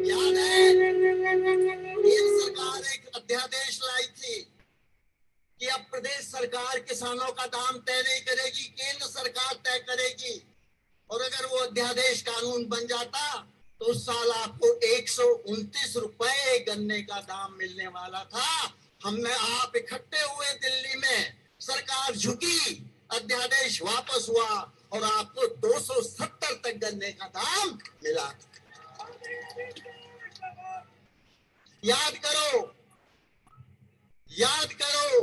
याद है, केंद्र सरकार एक अध्यादेश लाई थी कि अब प्रदेश सरकार किसानों का दाम तय नहीं करेगी, केंद्र सरकार तय करेगी। और अगर वो अध्यादेश कानून बन जाता तो उस साल आपको 129 रुपए गन्ने का दाम मिलने वाला था। हमने आप इकट्ठे हुए दिल्ली में, सरकार झुकी, अध्यादेश वापस हुआ और आपको 270 तक गन्ने का दाम मिला। याद करो, याद करो,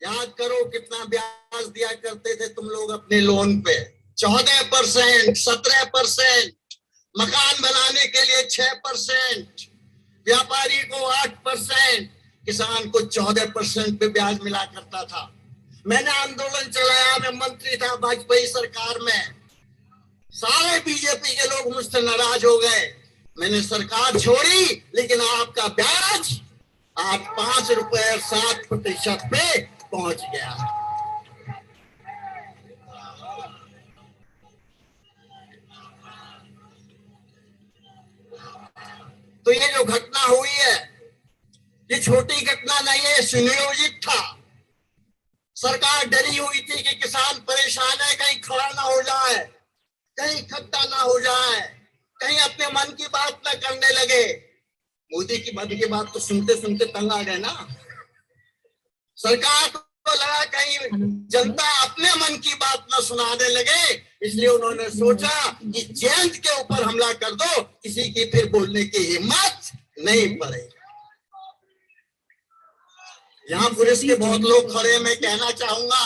याद करो कितना ब्याज दिया करते थे तुम लोग अपने लोन पे। 14%, 17%, मकान बनाने के लिए 6%, व्यापारी को 8%, किसान को 14% पे ब्याज मिला करता था। मैंने आंदोलन चलाया, मैं मंत्री था वाजपेयी सरकार में, सारे बीजेपी के लोग मुझसे नाराज हो गए। मैंने सरकार छोड़ी, लेकिन आपका ब्याज आज 5 रुपए 7% पे पहुंच गया। तो ये जो घटना हुई है, ये छोटी घटना नहीं है, सुनियोजित था। सरकार डरी हुई थी कि किसान परेशान है, कहीं खड़ा ना हो जाए, कहीं इकट्ठा ना हो जाए, कहीं अपने मन की बात ना करने लगे। मोदी की मन की बात तो सुनते सुनते तंग आ गए ना। सरकार को लगा कहीं जनता अपने मन की बात ना सुनाने लगे, इसलिए उन्होंने सोचा कि जयंत के ऊपर हमला कर दो, किसी की फिर बोलने की हिम्मत नहीं पड़ेगी। यहाँ पुलिस के बहुत लोग खड़े, मैं कहना चाहूंगा,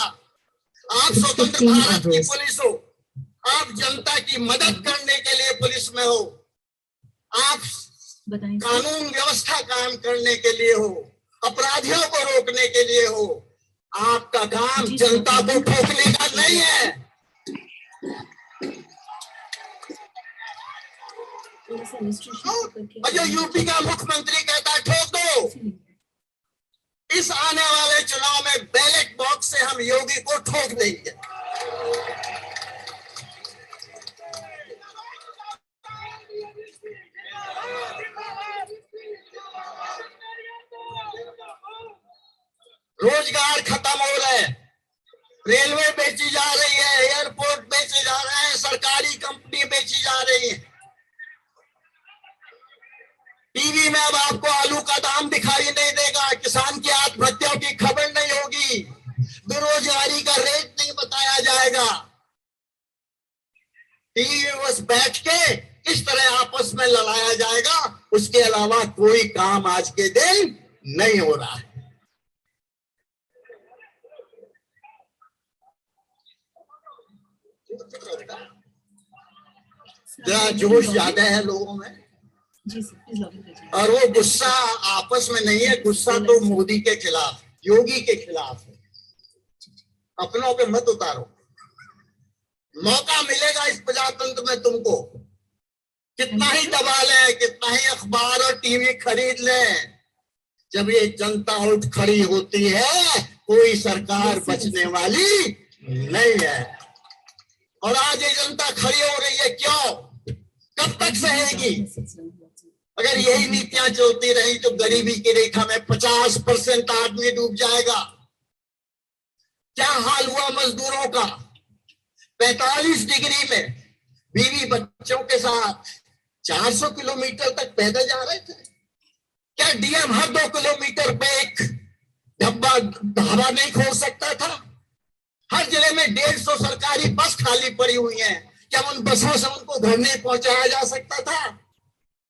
आप स्वतंत्र भारत की पुलिस हो, आप जनता की मदद करने के लिए पुलिस में हो, आप कानून व्यवस्था कायम करने के लिए हो, अपराधियों को रोकने के लिए हो। आपका काम जनता को ठोकने का नहीं है। और जो यूपी का मुख्यमंत्री कहता है ठोक दो, इस आने वाले चुनाव में बैलेट बॉक्स से हम योगी को ठोक देंगे। रोजगार खत्म हो रहे हैं, रेलवे बेची जा रही है, एयरपोर्ट बेचे जा रहे हैं, सरकारी कंपनी बेची जा रही है। टीवी में अब आपको आलू का दाम दिखाई नहीं देगा, किसान की आत्महत्या की खबर नहीं होगी, बेरोजगारी का रेट नहीं बताया जाएगा। टीवी में बस बैठ के किस तरह आपस में लड़ाया जाएगा, उसके अलावा कोई काम आज के दिन नहीं हो रहा है। जरा जोश ज्यादा है लोगों में, और वो गुस्सा आपस में नहीं है, गुस्सा तो मोदी के खिलाफ, योगी के खिलाफ है। अपनों पे मत उतारो, मौका मिलेगा इस प्रजातंत्र में तुमको, कितना ही दबा लें, कितना ही अखबार और टीवी खरीद लें, जब ये जनता उठ खड़ी होती है कोई सरकार बचने वाली नहीं है। और आज ये जनता खड़ी हो रही है, क्यों? कब तक सहेगी? अगर यही नीतियां चलती रही तो गरीबी की रेखा में 50% आदमी डूब जाएगा। क्या हाल हुआ मजदूरों का? 45 डिग्री में बीवी बच्चों के साथ 400 किलोमीटर तक पैदल जा रहे थे। क्या डीएम हर 2 किलोमीटर पे एक ढाबा नहीं खोल सकता था? हर जिले में 150 सरकारी बस खाली पड़ी हुई हैं, क्या उन बसों से उनको घर नहीं पहुंचाया जा सकता था?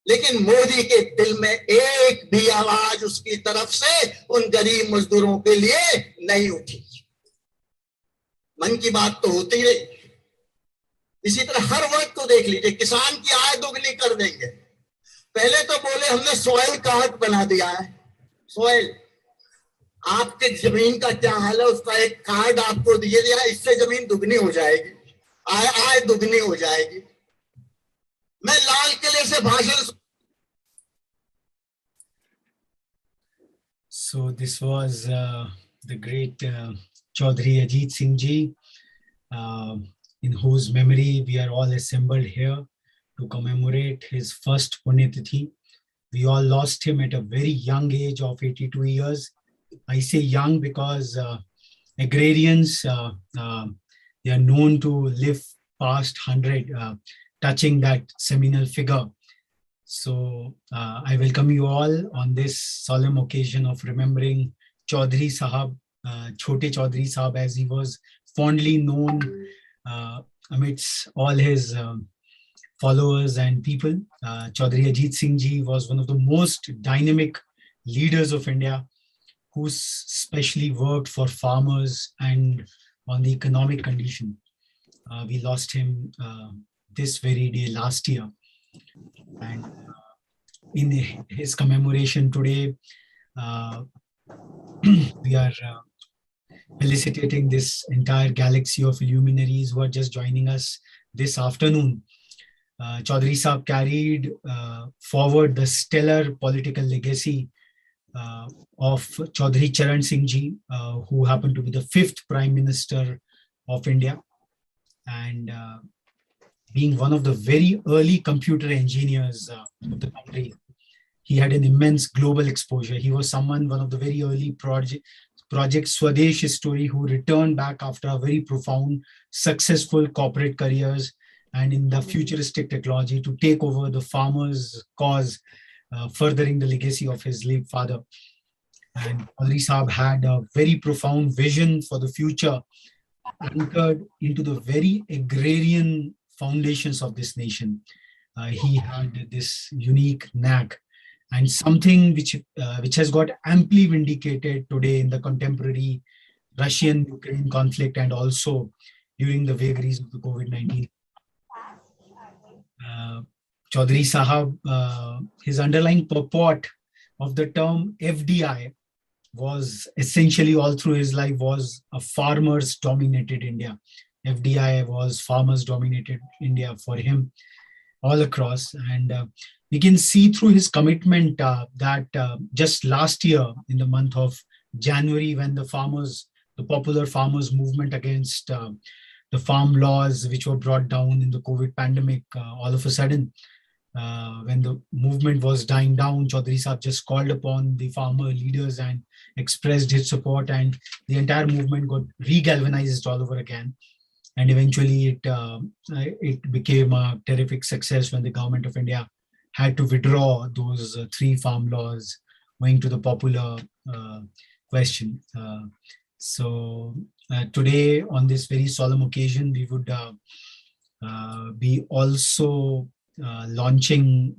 लेकिन मोदी के दिल में एक भी आवाज उसकी तरफ से उन गरीब मजदूरों के लिए नहीं उठी। मन की बात तो होती रही। इसी तरह हर वर्ग को देख लीजिए, किसान की आय दोगुनी कर देंगे। पहले तो बोले हमने सॉइल कार्ड बना दिया है। सॉइल, आपके जमीन का क्या हाल है, उसका एक कार्ड आपको दिए दिया, इससे जमीन दुगनी हो जाएगी, आय दुगनी हो जाएगी। मैं लाल किले से भाषण। So this was the great Chaudhary Ajit Singh ji, in whose memory we are all assembled here to commemorate his first Punyatithi. We all lost him at a very young age of 82 years. I say young because agrarians, they are known to live past 100, touching that seminal figure. So I welcome you all on this solemn occasion of remembering Chaudhary Sahab, Chote Chaudhary Sahab, as he was fondly known amidst all his followers and people. Chaudhary Ajit Singh ji was one of the most dynamic leaders of India, who specially worked for farmers and on the economic condition. We lost him this very day last year. And in his commemoration today, we are felicitating this entire galaxy of luminaries who are just joining us this afternoon. Chaudhary Sahab carried forward the stellar political legacy of Chaudhary Charan Singh ji, who happened to be the 5th Prime Minister of India, and being one of the very early computer engineers of the country. He had an immense global exposure. He was one of the very early Project Swadesh story who returned back after a very profound, successful corporate careers and in the futuristic technology to take over the farmers' cause, furthering the legacy of his late father. And Chaudhary Sahab had a very profound vision for the future, anchored into the very agrarian foundations of this nation. He had this unique knack, and something which has got amply vindicated today in the contemporary Russian-Ukraine conflict and also during the vagaries of the COVID-19. Chaudhary Sahab, his underlying purport of the term FDI was essentially all through his life was a farmers dominated India. FDI was farmers dominated India for him all across. And we can see through his commitment that just last year in the month of January, when the popular farmers movement against the farm laws which were brought down in the COVID pandemic, all of a sudden, when the movement was dying down, Chaudhary Sahab just called upon the farmer leaders and expressed his support, and the entire movement got re-galvanized all over again. And eventually it became a terrific success when the government of India had to withdraw those 3 farm laws owing to the popular question. So today, on this very solemn occasion, we would be also launching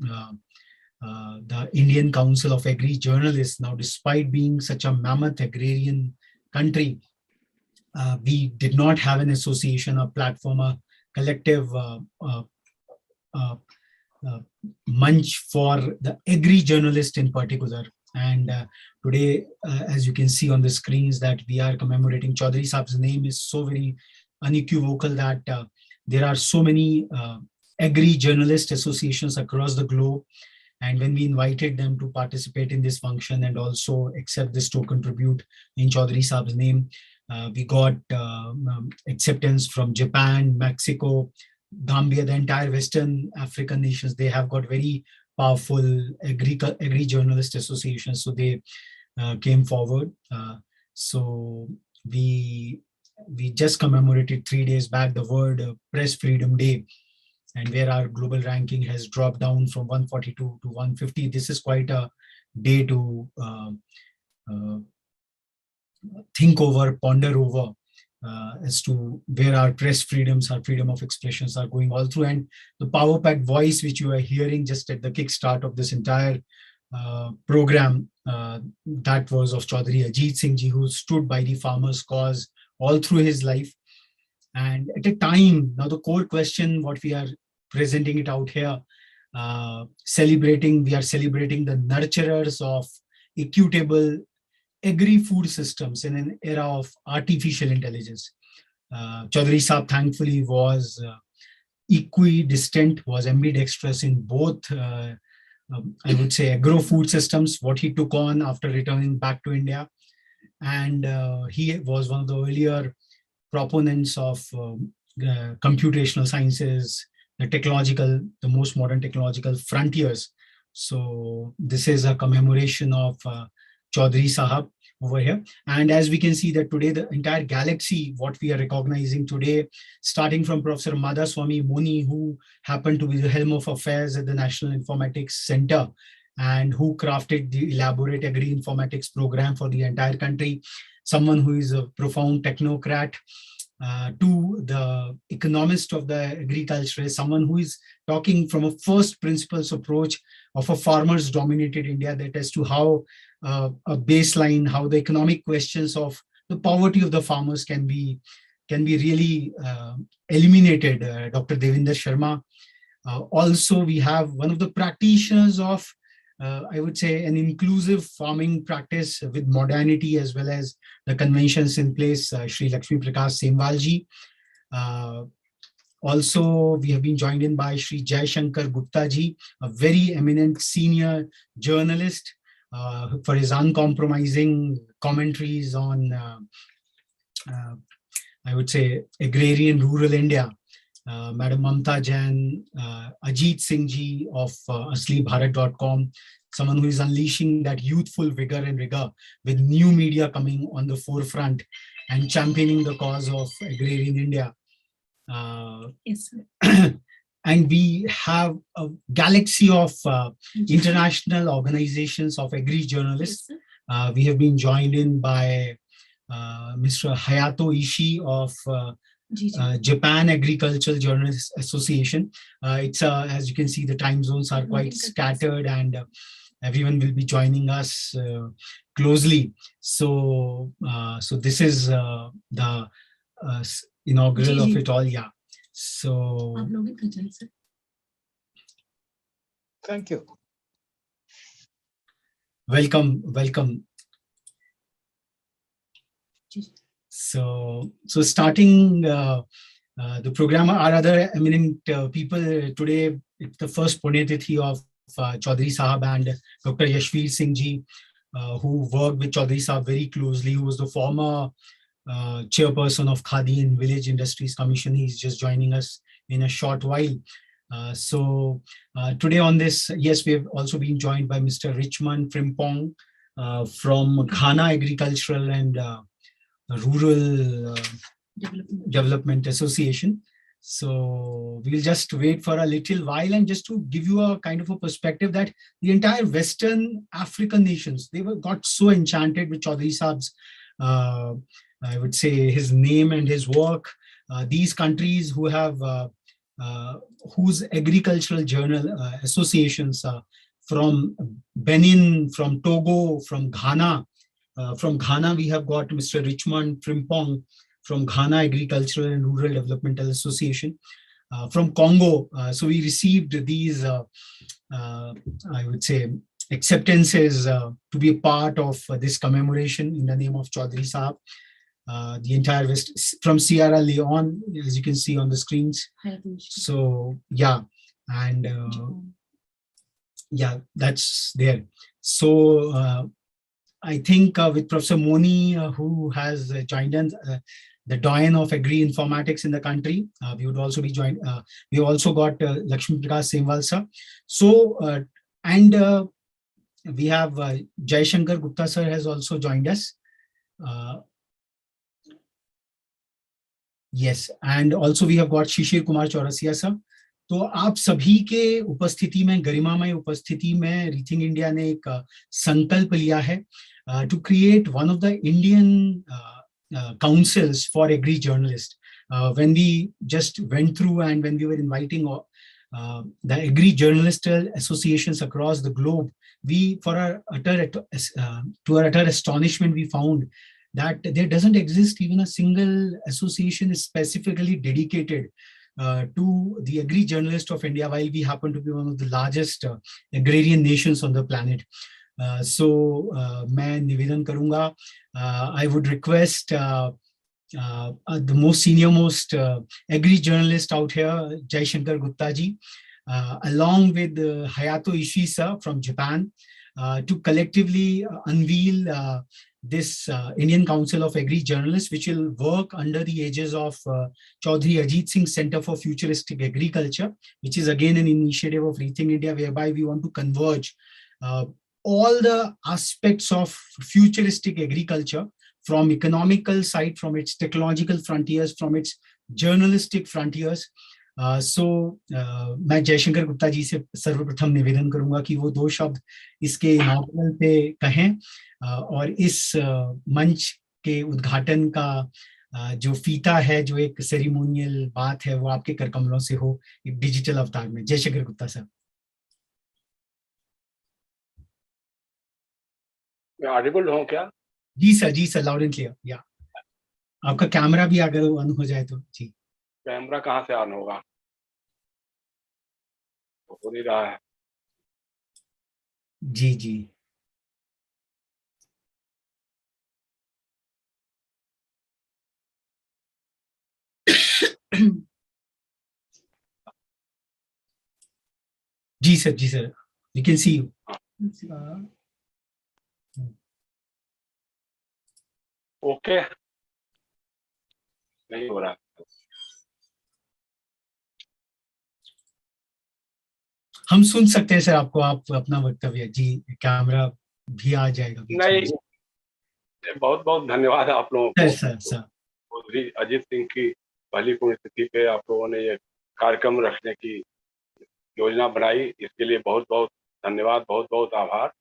the Indian Council of Agri Journalists. Now, despite being such a mammoth agrarian country, we did not have an association, a platform, a collective munch for the agri-journalist in particular. And today, as you can see on the screens, that we are commemorating Chaudhary Saab's name is so very unequivocal that there are so many agri-journalist associations across the globe. And when we invited them to participate in this function and also accept this token tribute in Chaudhary Saab's name, we got acceptance from Japan, Mexico, Gambia, the entire Western African nations. They have got very powerful agri-journalist associations. So they came forward. So we just commemorated 3 days back the World Press Freedom Day, and where our global ranking has dropped down from 142 to 150. This is quite a day to think over, ponder over as to where our press freedoms, our freedom of expressions are going all through. And the power-packed voice which you are hearing just at the kickstart of this entire program, that was of Chaudhary Ajit Singh ji, who stood by the farmers' cause all through his life. And at a time, now the core question, what we are presenting it out here, we are celebrating the nurturers of equitable agri-food systems in an era of artificial intelligence. Chaudhary Saab thankfully was equidistant, was ambidextrous in both, I would say, agro-food systems, what he took on after returning back to India. And he was one of the earlier proponents of computational sciences, the most modern technological frontiers. So this is a commemoration of Chaudhary Sahab over here. And as we can see that today, the entire galaxy, what we are recognizing today, starting from Professor Madhaswamy Moni, who happened to be the helm of affairs at the National Informatics Center and who crafted the elaborate agri-informatics program for the entire country, someone who is a profound technocrat, to the economist of the agriculturist, someone who is talking from a first principles approach of a farmers dominated India, that as to how a baseline, how the economic questions of the poverty of the farmers can be really eliminated, Dr. Devinder Sharma. Also, we have one of the practitioners of, I would say, an inclusive farming practice with modernity as well as the conventions in place, Shri Lakshmi Prakash Semwalji. Also, we have been joined in by Shri Jai Shankar Gupta ji, a very eminent senior journalist, for his uncompromising commentaries on, I would say, agrarian rural India. Madam Mamta Jain, Ajit Singh ji of AsliBharat.com, someone who is unleashing that youthful vigor and rigor with new media coming on the forefront and championing the cause of agrarian India. Yes, And we have a galaxy of international organizations of agri-journalists. We have been joined in by Mr. Hayato Ishii of Japan Agricultural Journalists Association. It's as you can see, the time zones are quite scattered, and everyone will be joining us closely. So, so this is the inaugural of it all. Yeah. So. Thank you. Welcome. So starting the program, our other eminent people today, it's the first Punyatithi of Chaudhary Sahab and Dr. Yashveer Singh ji, who worked with Chaudhary Sahab very closely, who was the former chairperson of Khadi and Village Industries Commission. He's just joining us in a short while. So today on this, yes, we have also been joined by Mr. Richmond Frimpong from Ghana Agricultural and Rural Development Association. So we'll just wait for a little while, and just to give you a kind of a perspective that the entire Western African nations, they got so enchanted with Chaudhary Saab's, I would say, his name and his work. These countries who have, whose agricultural journal associations from Benin, from Togo, from Ghana. From Ghana, we have got Mr. Richmond Frimpong from Ghana Agricultural and Rural Developmental Association. from Congo. So we received these, I would say, acceptances to be a part of this commemoration in the name of Chaudhary Sahab. The entire West from Sierra Leone, as you can see on the screens. So yeah, and yeah, that's there. So I think with Professor Moni, who has joined us, the doyen of agri-informatics in the country, we would also be joined. We also got Lakshmi Prakash Semwal sir. So and we have Jai Shankar Gupta sir has also joined us. Yes, and also we have got Shishir Kumar Chaurasia sir. तो आप सभी के उपस्थिति में, गरिमामय उपस्थिति में, rethink India ने एक संकल्प लिया है to create one of the Indian councils for agri journalists. When we just went through and when we were inviting the agri journalist associations across the globe, we, to our utter astonishment, we found that there doesn't exist even a single association specifically dedicated to the agri journalist of India, while we happen to be one of the largest agrarian nations on the planet. So मैं निवेदन करूंगा, I would request the most senior most agri journalist out here, Jai Shankar Gupta ji, along with Hayato Ishii sir from Japan, to collectively unveil this Indian Council of Agri Journalists, which will work under the aegis of Chaudhary Ajit Singh Center for Futuristic Agriculture, which is again an initiative of Rethink India, whereby we want to converge all the aspects of futuristic agriculture, from economical side, from its technological frontiers, from its journalistic frontiers. So मैं जयशंकर गुप्ता जी से सर्वप्रथम निवेदन करूंगा कि वो दो शब्द इसके इनॉग्रेशन पे कहें, और इस मंच के उद्घाटन का जो फीता है, जो एक सेरेमोनियल बात है, वो आपके कर कमलों से हो एक डिजिटल अवतार में। जयशंकर गुप्ता सर। मैं ऑडिबल हूं क्या? जी सर, लाउड एंड क्लियर। या आपका कैमरा भी अगर ऑन हो जाए तो। जी, कैमरा कहाँ से ऑन होगा? हो नहीं रहा है। जी जी जी sir, we can see you. Okay, नहीं हो रहा। हम सुन सकते हैं सर आपको, आप अपना वक्तव्य। जी, कैमरा भी आ जाएगा बीच में। नहीं, बहुत बहुत धन्यवाद आप लोगों को। सर चौधरी अजीत सिंह की पहली पुण्यतिथि पे आप लोगों ने ये कार्यक्रम रखने की योजना बनाई, इसके लिए बहुत बहुत धन्यवाद, बहुत बहुत आभार।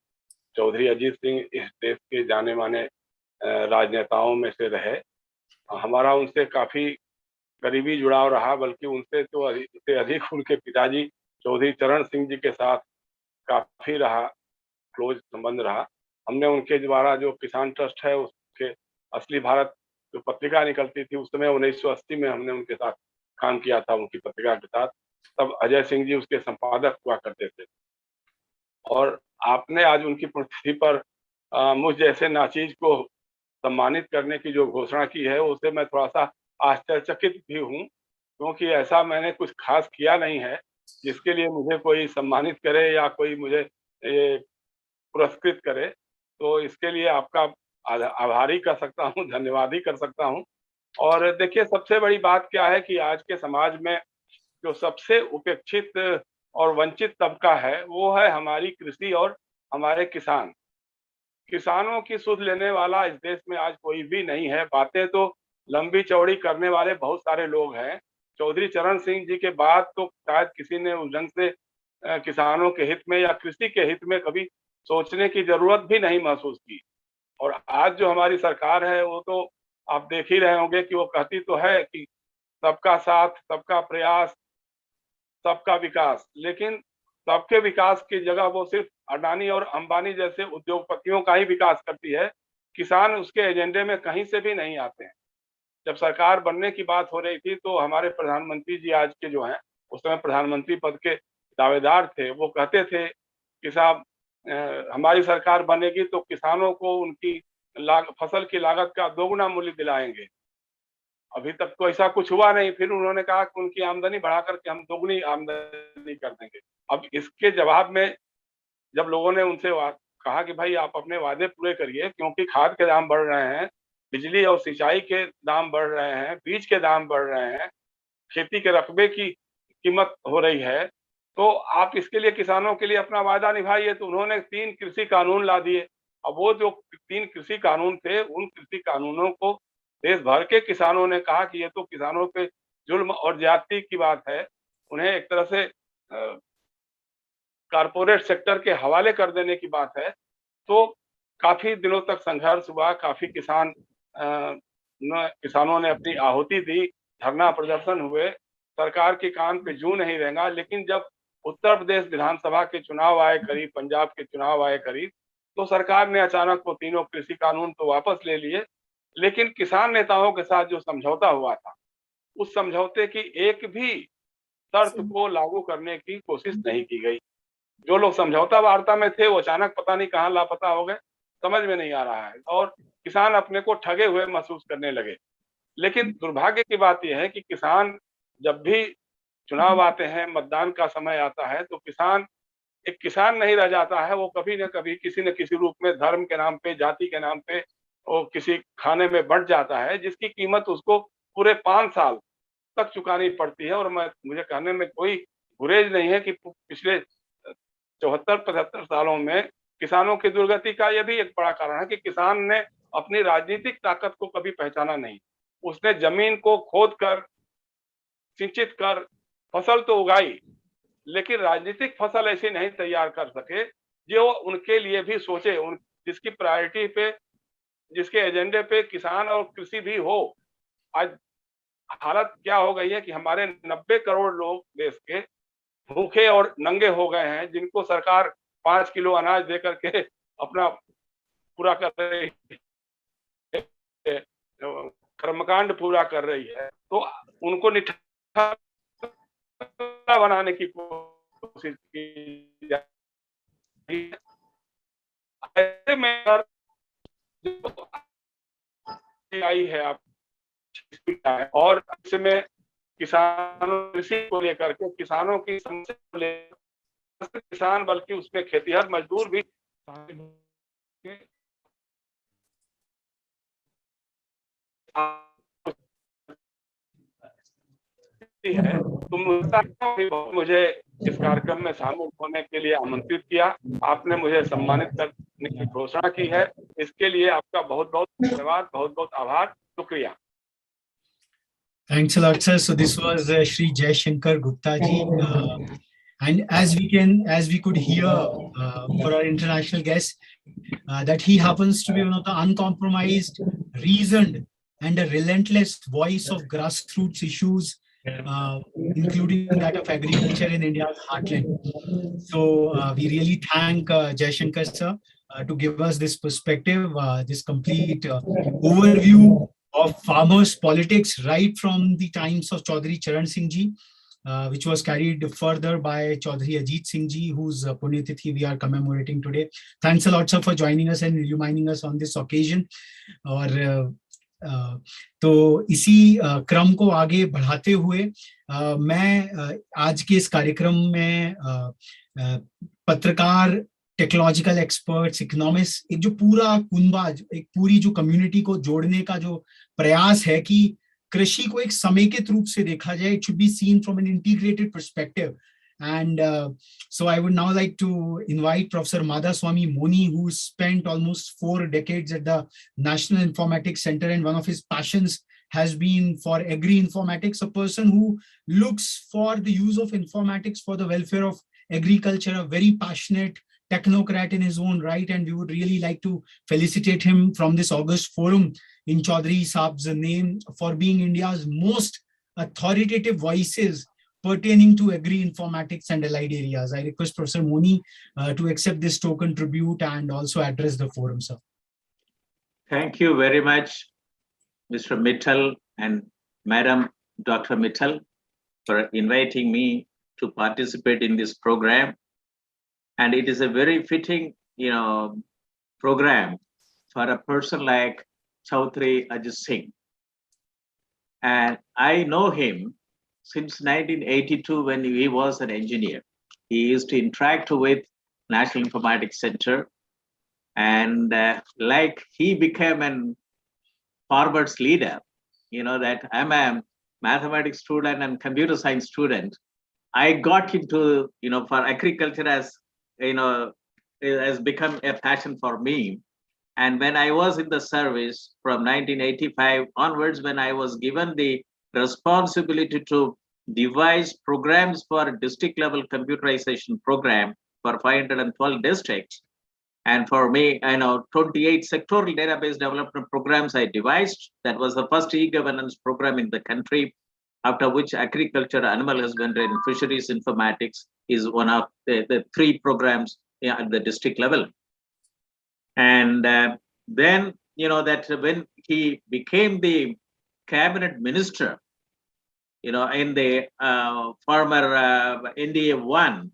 चौधरी अजीत सिंह इस देश के जाने माने राजनेताओं में से रहे। हमारा उनसे काफी करीबी जुड़ाव रहा, बल्कि उनसे तो उससे अधिक उनके पिताजी चौधरी चरण सिंह जी के साथ काफी रहा, क्लोज संबंध रहा। हमने उनके द्वारा जो किसान ट्रस्ट है, उसके असली भारत जो पत्रिका निकलती थी, उस समय 1980 में हमने उनके साथ काम किया था, उनकी पत्रिका के साथ। तब अजय सिंह जी उसके संपादक हुआ करते थे। और आपने आज उनकी पुण्यतिथि पर मुझ जैसे नाचीज को सम्मानित करने की जो घोषणा की है, उससे मैं थोड़ा सा आश्चर्यचकित भी हूँ, क्योंकि ऐसा मैंने कुछ खास किया नहीं है जिसके लिए मुझे कोई सम्मानित करे या कोई मुझे पुरस्कृत करे। तो इसके लिए आपका आभारी कर सकता हूँ, धन्यवाद ही कर सकता हूँ। और देखिए, सबसे बड़ी बात क्या है कि आज के समाज में जो सबसे उपेक्षित और वंचित तबका है, वो है हमारी कृषि और हमारे किसान। किसानों की सुध लेने वाला इस देश में आज कोई भी नहीं है। बातें तो लंबी चौड़ी करने वाले बहुत सारे लोग हैं। चौधरी चरण सिंह जी के बाद तो शायद किसी ने उस ढंग से किसानों के हित में या कृषि के हित में कभी सोचने की जरूरत भी नहीं महसूस की। और आज जो हमारी सरकार है, वो तो आप देख ही रहे होंगे कि वो कहती तो है कि सबका साथ, सबका प्रयास, सबका विकास, लेकिन सबके विकास की जगह वो सिर्फ अडानी और अंबानी जैसे उद्योगपतियों का ही विकास करती है। किसान उसके एजेंडे में कहीं से भी नहीं आते हैं। जब सरकार बनने की बात हो रही थी तो हमारे प्रधानमंत्री जी आज के जो हैं, उस समय प्रधानमंत्री पद के दावेदार थे, वो कहते थे कि साहब हमारी सरकार बनेगी तो किसानों को उनकी फसल की लागत का दोगुना मूल्य दिलाएंगे। अभी तक तो ऐसा कुछ हुआ नहीं। फिर उन्होंने कहा कि उनकी आमदनी बढ़ा करके हम दोगुनी आमदनी कर देंगे। अब इसके जवाब में जब लोगों ने उनसे कहा कि भाई आप अपने वादे पूरे करिए, क्योंकि खाद के दाम बढ़ रहे हैं, बिजली और सिंचाई के दाम बढ़ रहे हैं, बीज के दाम बढ़ रहे हैं, खेती के रकबे की कीमत हो रही है, तो आप इसके लिए किसानों के लिए अपना वादा निभाइए। तो उन्होंने 3 कृषि कानून ला दिए। अब वो जो 3 कृषि कानून थे, उन कृषि कानूनों को देश भर के किसानों ने कहा कि ये तो किसानों पे जुल्म और ज्यादती की बात है, उन्हें एक तरह से कारपोरेट सेक्टर के हवाले कर देने की बात है। तो काफी दिनों तक संघर्ष हुआ, काफी किसानों ने अपनी आहुति दी, धरना प्रदर्शन हुए, सरकार के कान पे जूं नहीं रहेगा। लेकिन जब उत्तर प्रदेश विधानसभा के चुनाव आए करीब, पंजाब के चुनाव आए करीब, तो सरकार ने अचानक वो तीनों कृषि कानून तो वापस ले लिए, लेकिन किसान नेताओं के साथ जो समझौता हुआ था, उस समझौते की एक भी शर्त को लागू करने की कोशिश नहीं की गई। जो लोग समझौता वार्ता में थे वो अचानक पता नहीं कहां लापता हो गए, समझ में नहीं आ रहा है, और किसान अपने को ठगे हुए महसूस करने लगे। लेकिन दुर्भाग्य की बात यह है कि किसान जब भी चुनाव आते हैं, मतदान का समय आता है, तो किसान एक किसान नहीं रह जाता है। वो कभी न कभी किसी न किसी रूप में धर्म के नाम पे, जाति के नाम पे वो किसी खाने में बंट जाता है, जिसकी कीमत उसको पूरे 5 साल तक चुकानी पड़ती है। और मुझे कहने में कोई गुरेज नहीं है कि पिछले 74-75 सालों में किसानों की दुर्गति का यह भी एक बड़ा कारण है कि किसान ने अपनी राजनीतिक ताकत को कभी पहचाना नहीं। उसने जमीन को खोद कर, सिंचित कर फसल तो उगाई, लेकिन राजनीतिक फसल ऐसी नहीं तैयार कर सके जो उनके लिए भी सोचे, जिसकी प्रायोरिटी पे, जिसके एजेंडे पे किसान और कृषि भी हो। आज हालत क्या हो गई है कि हमारे 90 करोड़ लोग देश के भूखे और नंगे हो गए हैं, जिनको सरकार 5 किलो अनाज दे करके अपना पूरा कर रही है, कर्मकांड पूरा कर रही है। तो उनको निठल्ला बनाने की कोशिश की जाती है। ऐसे में आई है आप, और इसमें किसानों कृषि को लेकर के, किसानों की समस्या को लेकर, किसान बल्कि उसमें खेतीहर मजदूर भी है। तो मुझे इस कार्यक्रम में शामिल होने के लिए आमंत्रित किया, आपने मुझे सम्मानित करने की घोषणा की है, इसके लिए आपका बहुत बहुत धन्यवाद, बहुत बहुत आभार, शुक्रिया। Thanks a lot, sir. So this was Shri Jai Shankar Gupta ji, and as we could hear for our international guest, that he happens to be one of the uncompromised, reasoned, and a relentless voice of grassroots issues, including that of agriculture in India's heartland. So we really thank Jai Shankar sir to give us this perspective, this complete overview of farmers' politics right from the times of Chaudhary Charan Singh ji, which was carried further by Chaudhary Ajit Singh ji, whose Punyatithi we are commemorating today. Thanks a lot, sir, for joining us and reminding us on this occasion. और तो इसी क्रम को आगे बढ़ाते हुए मैं आज के इस कार्यक्रम में पत्रकार, टेक्नोलॉजिकल एक्सपर्ट्स, इकोनॉमिस्ट, एक जो पूरा कुनबा, एक पूरी जो कम्युनिटी को जोड़ने का जो प्रयास है कि कृषि को एक समेकित रूप से देखा जाए, it should be seen from an integrated perspective. And so I would now like to invite Professor Madhaswamy Moni, who spent almost 4 decades at the National Informatics Center, and one of his passions has been for agri-informatics, a person who looks for the use of informatics for the welfare of agriculture, a very passionate technocrat in his own right, and we would really like to felicitate him from this August forum in Chaudhary Saab's name for being India's most authoritative voices pertaining to agri-informatics and allied areas. I request Professor Moni to accept this token tribute and also address the forum, sir. Thank you very much, Mr. Mittal, and Madam Dr. Mittal for inviting me to participate in this program. And it is a very fitting, program for a person like Chaudhary Ajit Singh. And I know him since 1982 when he was an engineer. He used to interact with National Informatics Center, and like he became an forwards leader, that I'm a mathematics student and computer science student. I got into, for agriculture has become a passion for me. And when I was in the service from 1985 onwards, when I was given the responsibility to devise programs for a district level computerization program for 512 districts, and for me, 28 sectoral database development programs I devised. That was the first e-governance program in the country, after which agriculture, animal husbandry, and fisheries informatics is one of the three programs at the district level. And then, that when he became the cabinet minister, in the former NDA-1,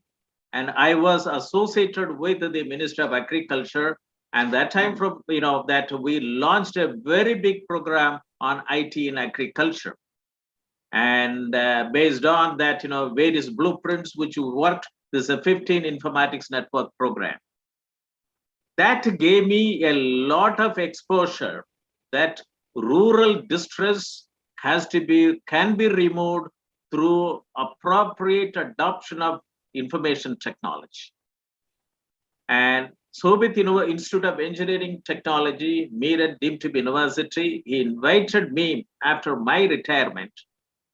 and I was associated with the Minister of Agriculture. And that time from, that we launched a very big program on IT in agriculture. And based on that, various blueprints which worked, this is a 15 informatics network program. That gave me a lot of exposure that rural distress can be removed through appropriate adoption of information technology. And so with Institute of Engineering Technology, Meerut deemed to be university, he invited me after my retirement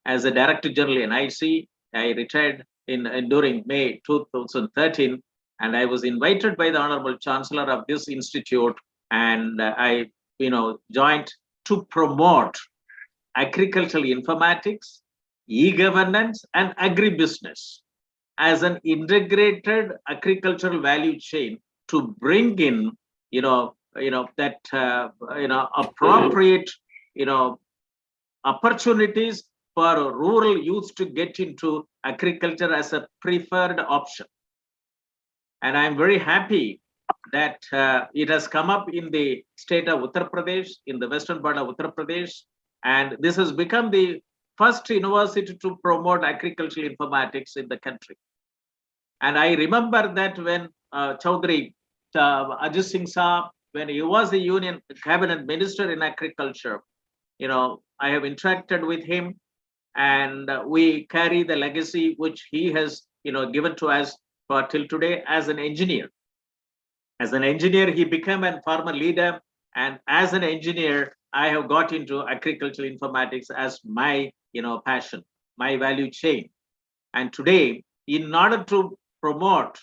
as a Director General in IC. I retired during May 2013, and I was invited by the Honorable Chancellor of this institute, and I joined to promote agricultural informatics, e-governance, and agribusiness as an integrated agricultural value chain to bring in, appropriate, opportunities for rural youth to get into agriculture as a preferred option. And I'm very happy that it has come up in the state of Uttar Pradesh, in the western part of Uttar Pradesh, and this has become the first university to promote agricultural informatics in the country. And I remember that when Chaudhary Ajit Singh Saab, when he was the Union Cabinet Minister in Agriculture, I have interacted with him, and we carry the legacy which he has, given to us for till today as an engineer. As an engineer, he became a farmer leader, and as an engineer, I have got into agricultural informatics as my, passion, my value chain. And today, in order to promote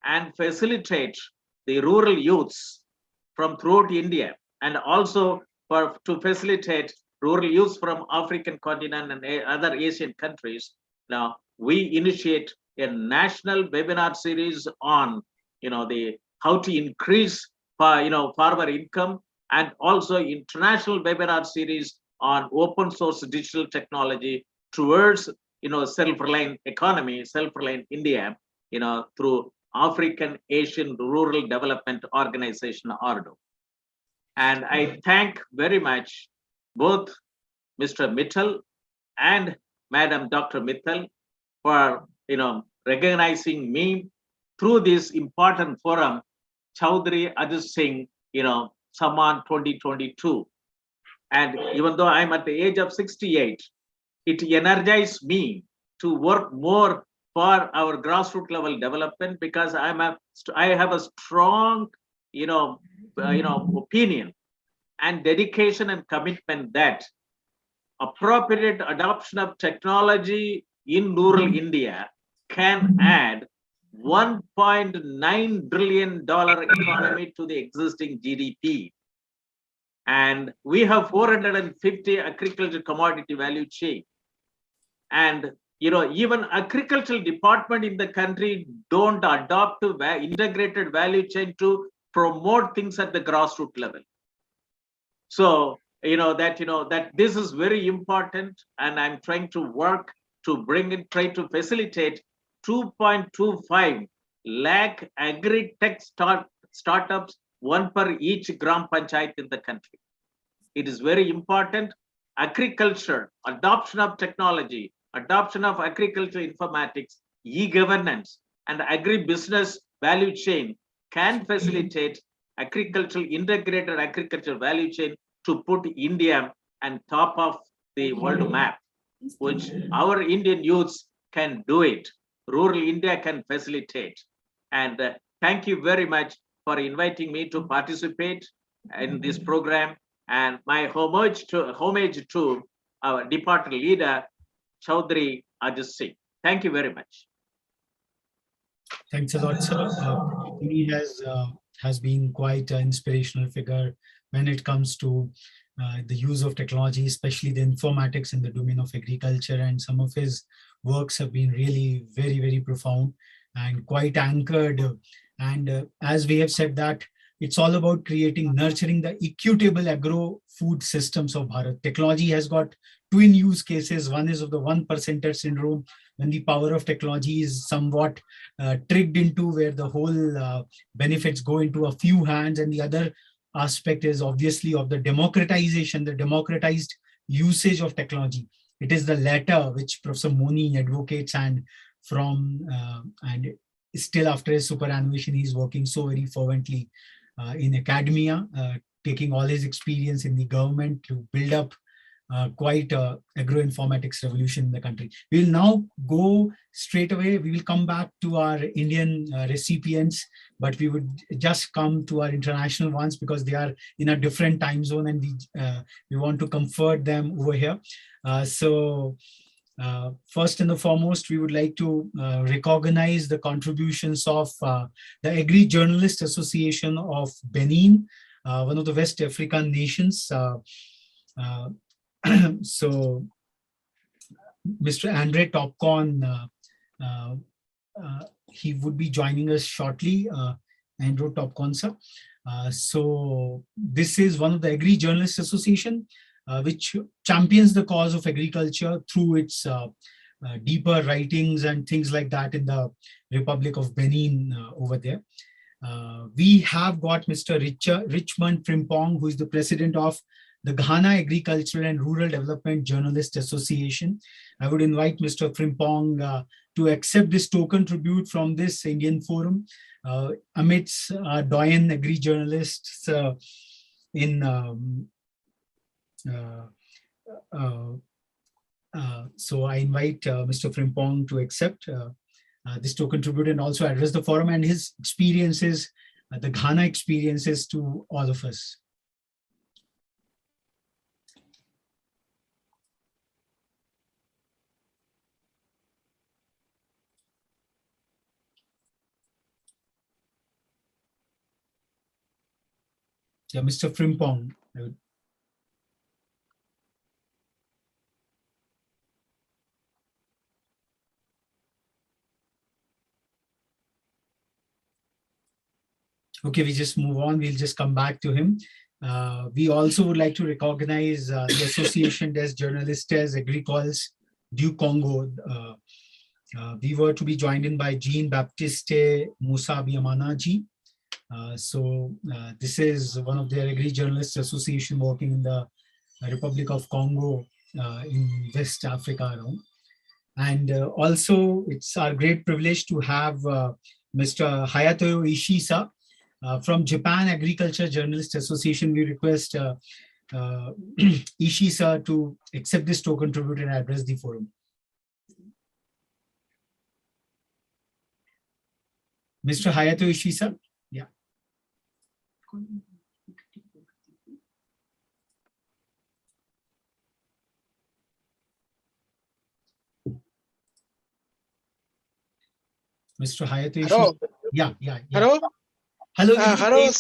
and facilitate the rural youths from throughout India, and also to facilitate rural youths from African continent and other Asian countries, now we initiate a national webinar series on, the how to increase, farmer income, and also international webinar series on open source digital technology towards, self-reliant economy, self-reliant India, through African Asian Rural Development Organization, ARDO. And I thank very much both Mr. Mittal and Madam Dr. Mittal for, recognizing me through this important forum, Chaudhary Ajit Singh, Samman 2022. And even though I'm at the age of 68, it energized me to work more for our grassroots level development, because I have a strong, opinion and dedication and commitment that appropriate adoption of technology in rural India can add $1.9 trillion economy to the existing GDP. And we have 450 agriculture commodity value chain. And even agricultural department in the country don't adopt integrated value chain to promote things at the grassroots level. So that this is very important, and I'm trying to work to try to facilitate 2.25 lakh agri-tech startups, one per each Gram Panchayat in the country. It is very important. Agriculture, adoption of technology, adoption of agriculture informatics, e-governance, and agri-business value chain can facilitate integrated agriculture value chain to put India on top of the world map, which our Indian youths can do it. Rural India can facilitate. And thank you very much for inviting me to participate in this program. And my homage to our department leader, Chaudhary Ajit Singh. Thank you very much. Thanks a lot, sir. He has been quite an inspirational figure when it comes to the use of technology, especially the informatics in the domain of agriculture. And some of his works have been really very, very profound and quite anchored. And as we have said that, it's all about nurturing the equitable agro-food systems of Bharat. Technology has got twin use cases. One is of the 1%er syndrome, when the power of technology is somewhat tricked into where the whole benefits go into a few hands. And the other aspect is obviously of the democratization, the democratized usage of technology. It is the latter which Professor Moni advocates, and still after his superannuation, he's working so very fervently in academia, taking all his experience in the government to build up quite a agro-informatics revolution in the country. We'll now go straight away. We will come back to our Indian recipients, but we would just come to our international ones because they are in a different time zone, and we want to comfort them over here. First and the foremost, we would like to recognize the contributions of the Agri Journalist Association of Benin, one of the West African nations. So Mr. Andre Topcon, he would be joining us shortly. Andrew Topcon, sir. So this is one of the Agri Journalist Association, which champions the cause of agriculture through its deeper writings and things like that in the Republic of Benin over there. We have got Mr. Richmond Frimpong, who is the president of the Ghana Agricultural and Rural Development Journalist Association. I would invite Mr. Frimpong to accept this token tribute from this Indian forum amidst doyen agri journalists so I invite Mr. Frimpong to accept this token tribute and also address the forum and his experiences, the Ghana experiences to all of us. Yeah, Mr. Frimpong. Okay, we just move on. We'll just come back to him. We also would like to recognize the Association des Journalistes Agricoles du Congo. We were to be joined in by Jean-Baptiste Moussa Biamana ji. This is one of their Agri Journalists Association working in the Republic of Congo in West Africa around. And also it's our great privilege to have Mr. Hayato Ishisa from Japan Agriculture Journalist Association. We request Ishisa to accept this token tribute and address the forum. Mr. Hayato Ishisa. Yeah. Mr. Hayato Ishisa. Hello. Yeah. Hello. Hello. Hello.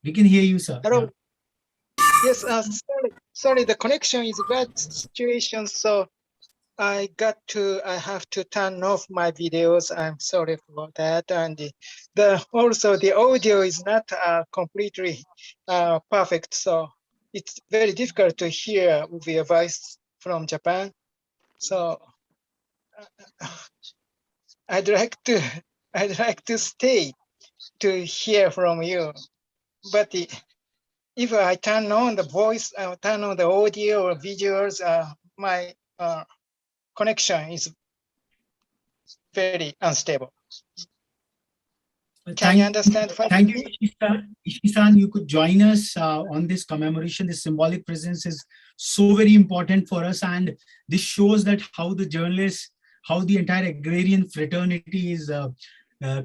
We can hear you, sir. Hello. Yeah. Yes. Sorry. The connection is a bad situation, so I have to turn off my videos. I'm sorry for that. And also the audio is not completely perfect. So it's very difficult to hear your voice from Japan. So I'd like to stay to hear from you. But if I turn on the voice, turn on the audio or visuals, my connection is very unstable. Can you understand? Thank you, Ishi-san. You could join us on this commemoration. This symbolic presence is so very important for us, and this shows that how the journalists, how the entire agrarian fraternity is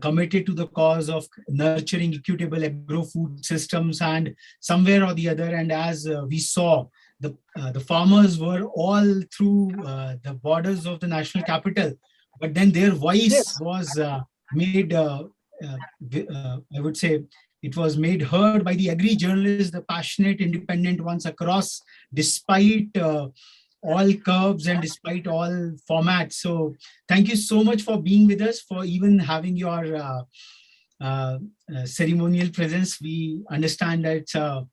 committed to the cause of nurturing equitable agro-food systems, and somewhere or the other, and as we saw, the farmers were all through the borders of the national capital, but then their voice was made, I would say, it was made heard by the agri-journalists, the passionate, independent ones across, despite all curves and despite all formats. So thank you so much for being with us, for even having your ceremonial presence. We understand that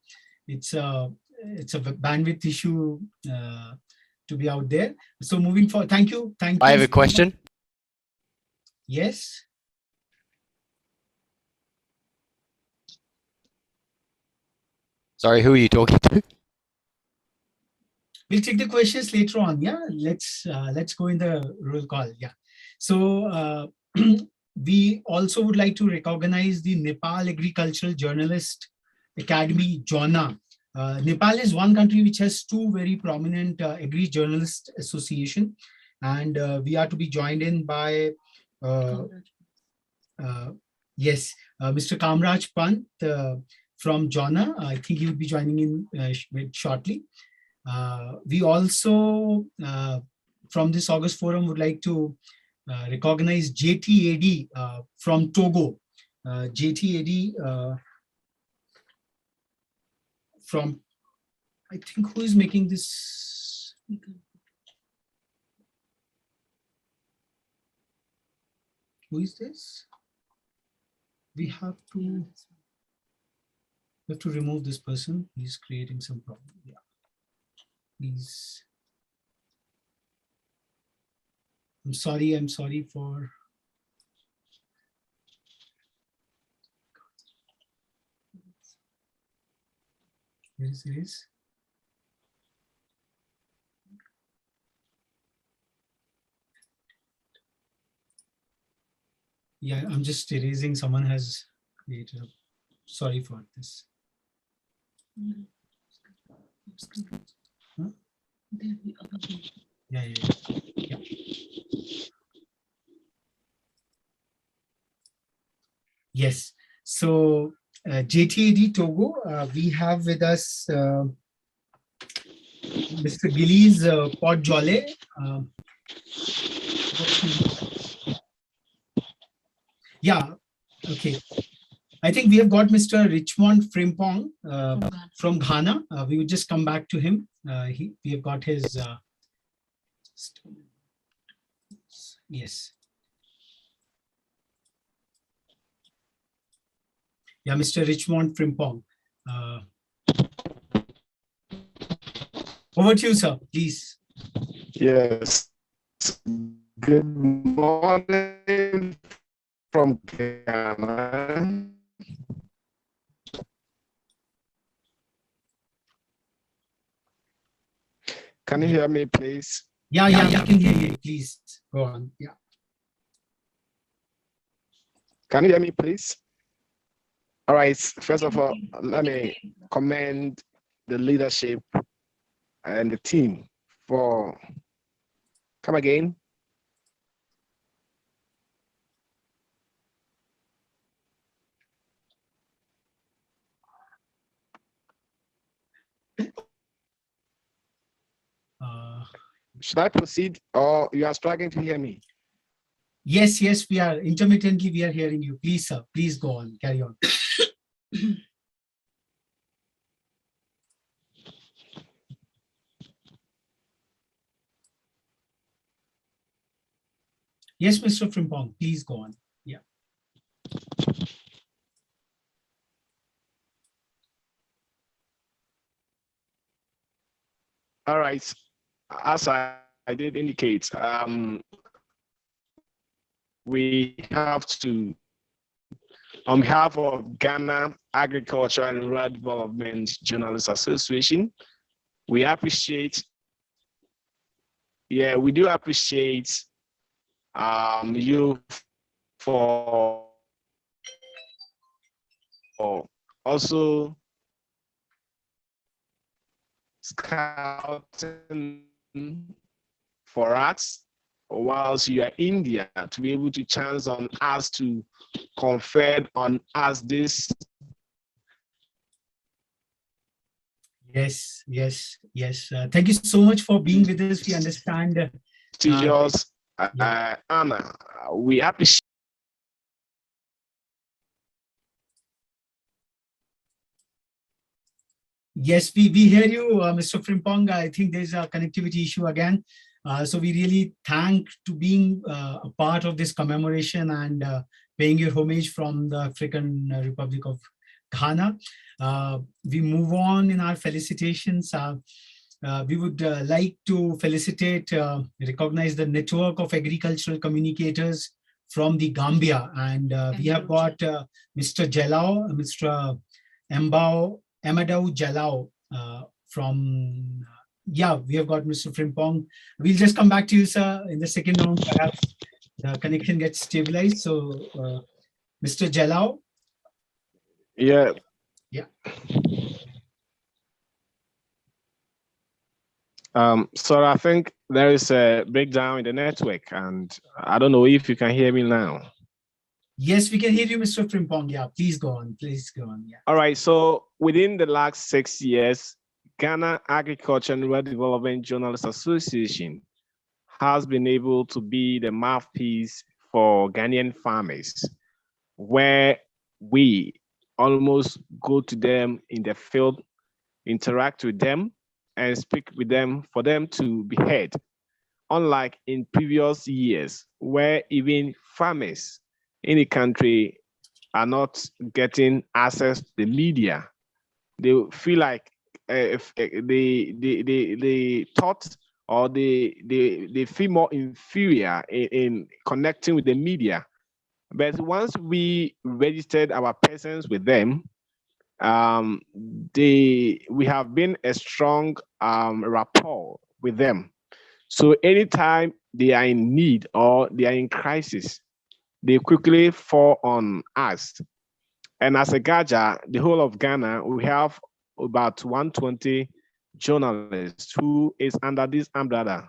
it's a bandwidth issue to be out there. So moving forward, thank you. Thank you. I have a question. Yes. Sorry, who are you talking to? We'll take the questions later on. Yeah, let's go in the roll call. Yeah. So we also would like to recognize the Nepal Agricultural Journalist Academy, JONA. Nepal is one country which has two very prominent agri-journalist association, and we are to be joined in by yes, Mr. Kamraj Pant from JONA. I think he will be joining in shortly. We also, from this August forum, would like to recognize JTAD from Togo. JTAD from, I think, who is making this? Who is this? We have to remove this person. He's creating some problem. Yeah. Please. I'm sorry for. Where is it? Yeah, I'm just erasing. Someone has created. Sorry for this. Huh? Yeah. Yes. So JTAD Togo, we have with us Mr. Gillies Podjole. Yeah. Okay. I think we have got Mr. Richmond Frimpong from Ghana. We would just come back to him. We have got his. Yes. Yeah, Mr. Richmond Frimpong. Over to you, sir, please. Yes. Good morning from Ghana. Can you hear me, please? Yeah, we can hear you. Please go on. Yeah. Can you hear me, please? All right. First of all, let me commend the leadership and the team for. Come again. Should I proceed, or you are struggling to hear me? Yes, we are. Intermittently, we are hearing you. Please, sir, please go on. Carry on. Yes, Mr. Frimpong, please go on. Yeah. All right. As I did indicate, we have to, on behalf of Ghana Agriculture and Rural Development Journalists Association, we appreciate, we do appreciate you for also scouting for us whilst you are in India to be able to chance on us to confer on us this. Yes. Thank you so much for being with us. We understand. Prestigious honor. We appreciate. Yes, we hear you, Mr. Frimpong. I think there's a connectivity issue again. So we really thank to being a part of this commemoration and paying your homage from the African Republic of Ghana. We move on in our felicitations. We would like to felicitate, recognize the network of agricultural communicators from the Gambia. And we have got Mr. Jalao, Mr. Amadou Jalao from, we have got Mr. Frimpong. We'll just come back to you, sir, in the second round. Perhaps the connection gets stabilized. So, Mr. Jalao. Yeah. So I think there is a breakdown in the network, and I don't know if you can hear me now. Yes, we can hear you, Mr. Frimpong. Yeah, please go on. Yeah. All right. So within the last 6 years, Ghana Agriculture and Rural Development Journalists Association has been able to be the mouthpiece for Ghanaian farmers, where we almost go to them in the field, interact with them, and speak with them for them to be heard. Unlike in previous years, where even farmers in the country are not getting access to the media, they feel like if they thought or they feel more inferior in connecting with the media. But once we registered our presence with them, we have been a strong rapport with them. So anytime they are in need or they are in crisis, they quickly fall on us. And as a Gaja, the whole of Ghana, we have about 120 journalists who is under this umbrella.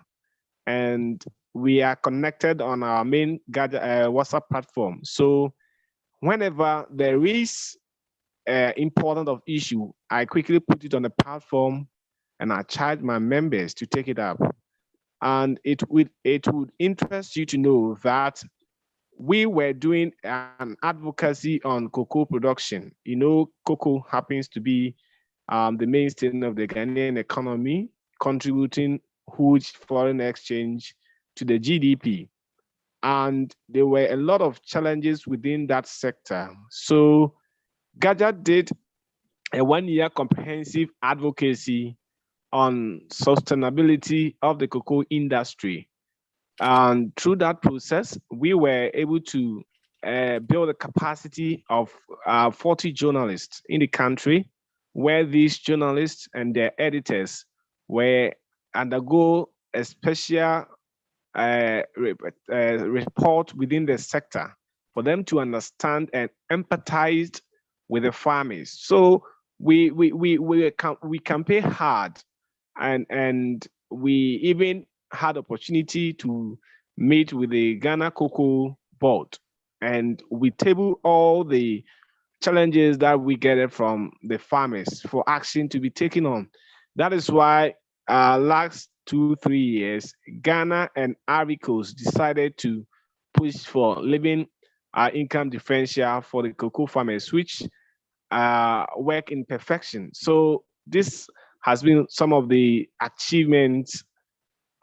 And we are connected on our main Gaja WhatsApp platform. So whenever there is important of issue, I quickly put it on the platform and I charge my members to take it up. And it would interest you to know that we were doing an advocacy on cocoa production. You know, cocoa happens to be the mainstay of the Ghanaian economy, contributing huge foreign exchange to the GDP. And there were a lot of challenges within that sector. So Gaja did a 1-year comprehensive advocacy on sustainability of the cocoa industry. And through that process, we were able to build a capacity of 40 journalists in the country, where these journalists and their editors were undergo a special report within the sector for them to understand and empathize with the farmers. So we campaign hard, and we even had opportunity to meet with the Ghana Cocoa Board, and we table all the challenges that we get from the farmers for action to be taken on. That is why last 2-3 years, Ghana and Ivory Coast decided to push for living income differential for the cocoa farmers, which work in perfection. So this has been some of the achievements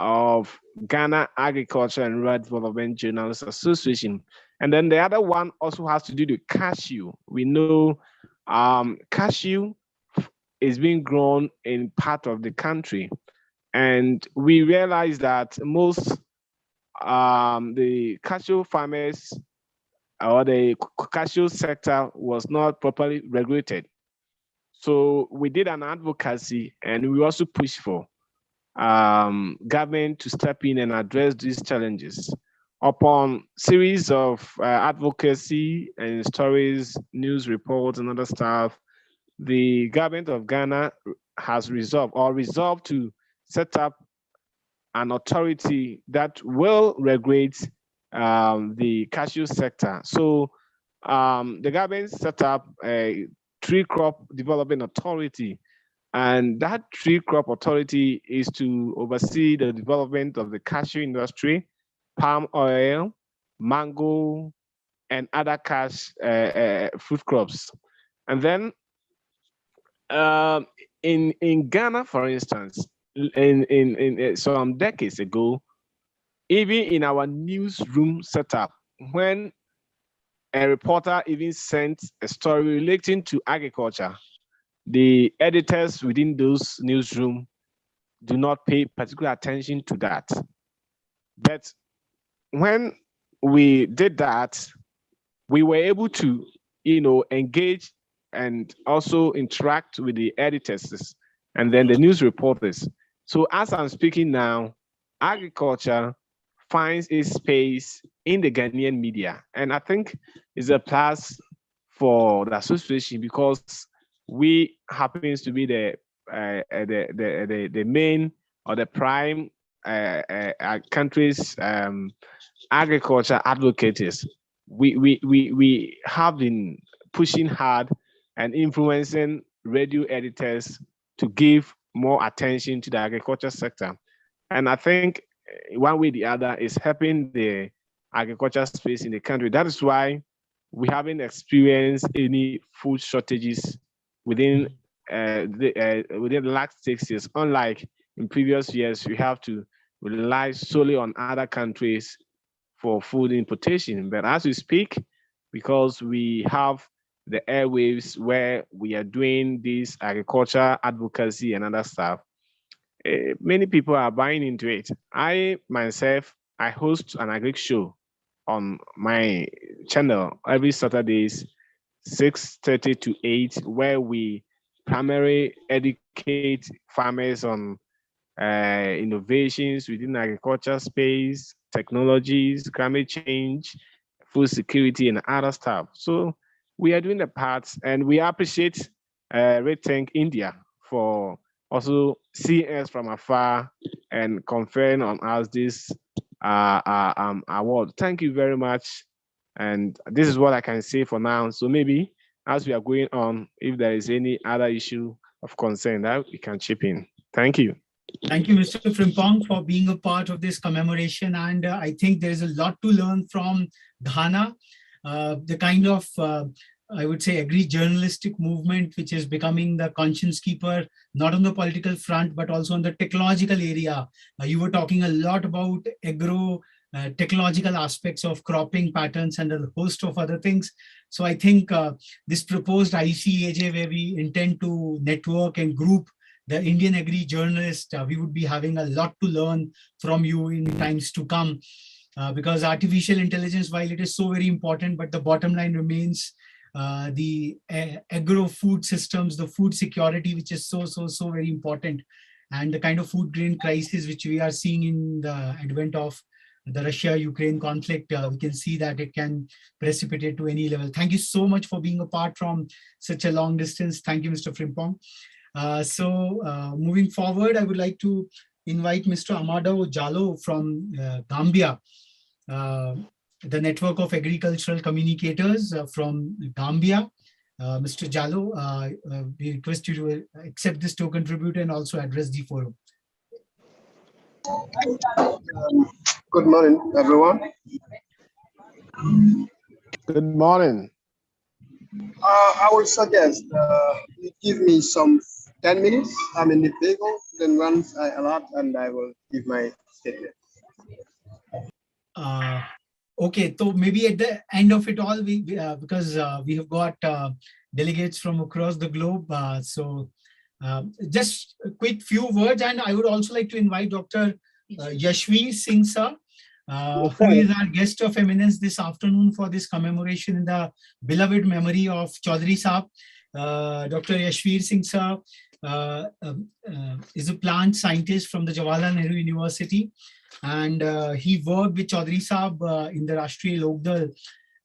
of Ghana Agriculture and Rural Development Journalists Association. And then the other one also has to do with cashew. We know cashew is being grown in part of the country. And we realized that most the cashew farmers or the cashew sector was not properly regulated. So we did an advocacy, and we also pushed for government to step in and address these challenges. Upon series of advocacy and stories, news reports, and other stuff, the government of Ghana has resolved to set up an authority that will regulate the cashew sector. So the government set up a tree crop development authority, and that tree crop authority is to oversee the development of the cashew industry, palm oil, mango, and other fruit crops. And then in Ghana, for instance, in some decades ago, even in our newsroom setup, when a reporter even sent a story relating to agriculture, the editors within those newsroom do not pay particular attention to that. But when we did that, we were able to, engage and also interact with the editors and then the news reporters. So as I'm speaking now, agriculture finds its space in the Ghanaian media. And I think it's a plus for the association because we happens to be the main or the prime country's agriculture advocates. We have been pushing hard and influencing radio editors to give more attention to the agriculture sector. And I think one way or the other is helping the agriculture space in the country. That is why we haven't experienced any food shortages within within the last 6 years. Unlike in previous years, we have to rely solely on other countries for food importation. But as we speak, because we have the airwaves where we are doing this agriculture advocacy and other stuff, many people are buying into it. I myself, I host an agri show on my channel every Saturdays, 6:30 to 8, where we primarily educate farmers on innovations within agriculture space, technologies, climate change, food security, and other stuff. So we are doing the parts, and we appreciate Red Tank India for also seeing us from afar and conferring on us this award. Thank you very much. And this is what I can say for now. So maybe as we are going on, if there is any other issue of concern that we can chip in. Thank you. Thank you, Mr. Frimpong, for being a part of this commemoration. And I think there is a lot to learn from Ghana, the kind of, I would say, agri-journalistic movement, which is becoming the conscience keeper, not on the political front, but also on the technological area. You were talking a lot about technological aspects of cropping patterns and a host of other things. So I think this proposed ICAJ, where we intend to network and group the Indian agri journalist, we would be having a lot to learn from you in times to come, because artificial intelligence, while it is so very important, but the bottom line remains the agro-food systems, the food security, which is so very important, and the kind of food grain crisis which we are seeing in the advent of the Russia-Ukraine conflict, we can see that it can precipitate to any level. Thank you so much for being apart from such a long distance. Thank you, Mr. Frimpong. Moving forward, I would like to invite Mr. Amado Jallo from Gambia, the Network of Agricultural Communicators from Gambia. Mr. Jallo, we request you to accept this to contribute and also address the forum. Good morning, everyone. Good morning. I would suggest you give me some 10 minutes. I'm in the vehicle. Then once I alert, and I will give my statement. Okay, so maybe at the end of it all, because we have got delegates from across the globe, so Just a quick few words, and I would also like to invite Dr. Yashveer Singh sir, who is our guest of eminence this afternoon for this commemoration in the beloved memory of Chaudhary Saab. Dr. Yashveer Singh sir is a plant scientist from the Jawaharlal Nehru University, and he worked with Chaudhary Saab in the Rashtriya Lokdal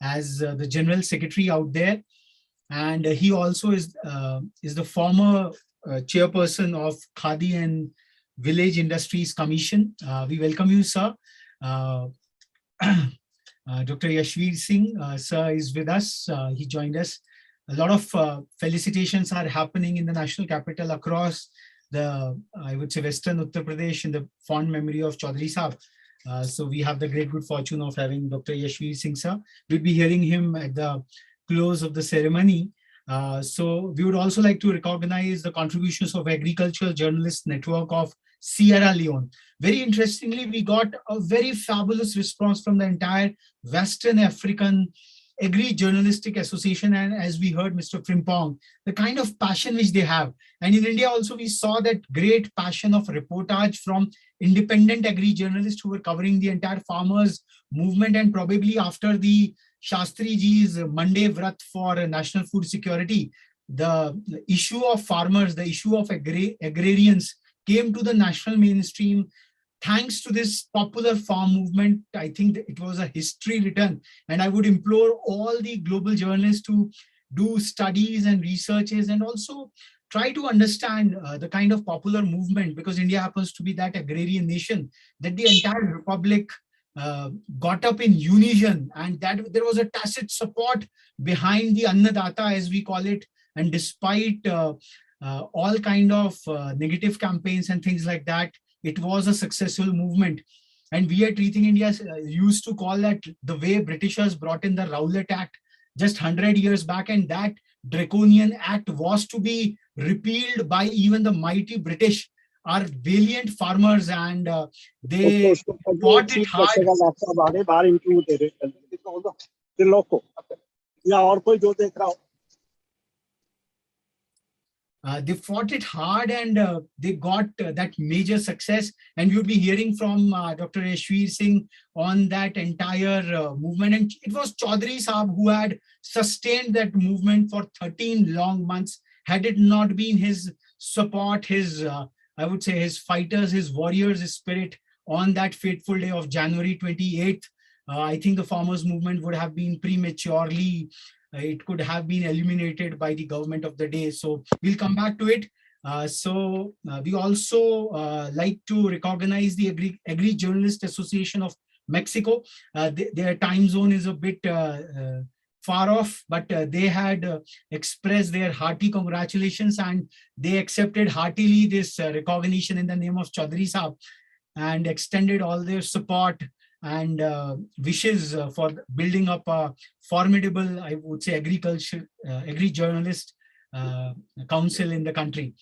as the general secretary out there, and he also is the former chairperson of Khadi and Village Industries Commission. We welcome you, sir. Dr. Yashveer Singh, sir, is with us. He joined us. A lot of felicitations are happening in the national capital across the, I would say, Western Uttar Pradesh in the fond memory of Chaudhary Saab. So we have the great good fortune of having Dr. Yashveer Singh, sir. We'll be hearing him at the close of the ceremony. So we would also like to recognize the contributions of Agricultural Journalist Network of Sierra Leone. Very interestingly, we got a very fabulous response from the entire Western African Agri-Journalistic Association, and as we heard Mr. Frimpong, the kind of passion which they have. And in India also, we saw that great passion of reportage from independent agri-journalists who were covering the entire farmers movement, and probably after the Shastri ji's Monday Vrat for national food security, the issue of farmers, the issue of agrarians came to the national mainstream. Thanks to this popular farm movement, I think it was a history written. And I would implore all the global journalists to do studies and researches and also try to understand the kind of popular movement, because India happens to be that agrarian nation, that the entire republic got up in unison, and that there was a tacit support behind the Annadata, as we call it. And despite all kind of negative campaigns and things like that, it was a successful movement. And we at Rethink India used to call that the way Britishers brought in the Rowlatt Act just 100 years back, and that draconian act was to be repealed by even the mighty British, are valiant farmers, and they fought it hard. They fought it hard, and they got that major success. And you'll be hearing from Dr. Yashveer Singh on that entire movement. And it was Chaudhary Saab who had sustained that movement for 13 long months. Had it not been his support, his, I would say, his fighters, his warriors, his spirit on that fateful day of January 28th, I think the farmers' movement would have been prematurely, it could have been eliminated by the government of the day. So we'll come back to it. We also like to recognize the Agri-Journalist Association of Mexico. Their time zone is a bit far off, but they had expressed their hearty congratulations, and they accepted heartily this recognition in the name of Chaudhary Saab, and extended all their support and wishes for building up a formidable, I would say, agri-journalist council in the country.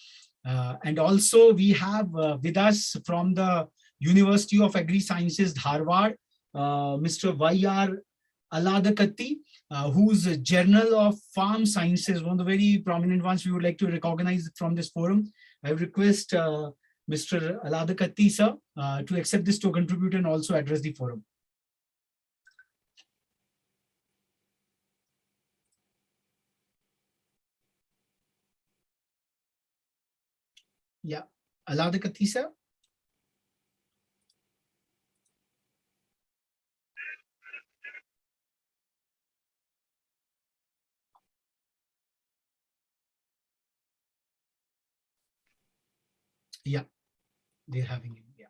And also we have with us from the University of Agri-Sciences, Dharwad, Mr. Y.R. Aladakatti, whose Journal of Farm Sciences, one of the very prominent ones we would like to recognize from this forum. I request Mr. Aladakatti sir to accept this token tribute and also address the forum. Yeah, Aladakatti sir. Yeah, they're having him. Yeah.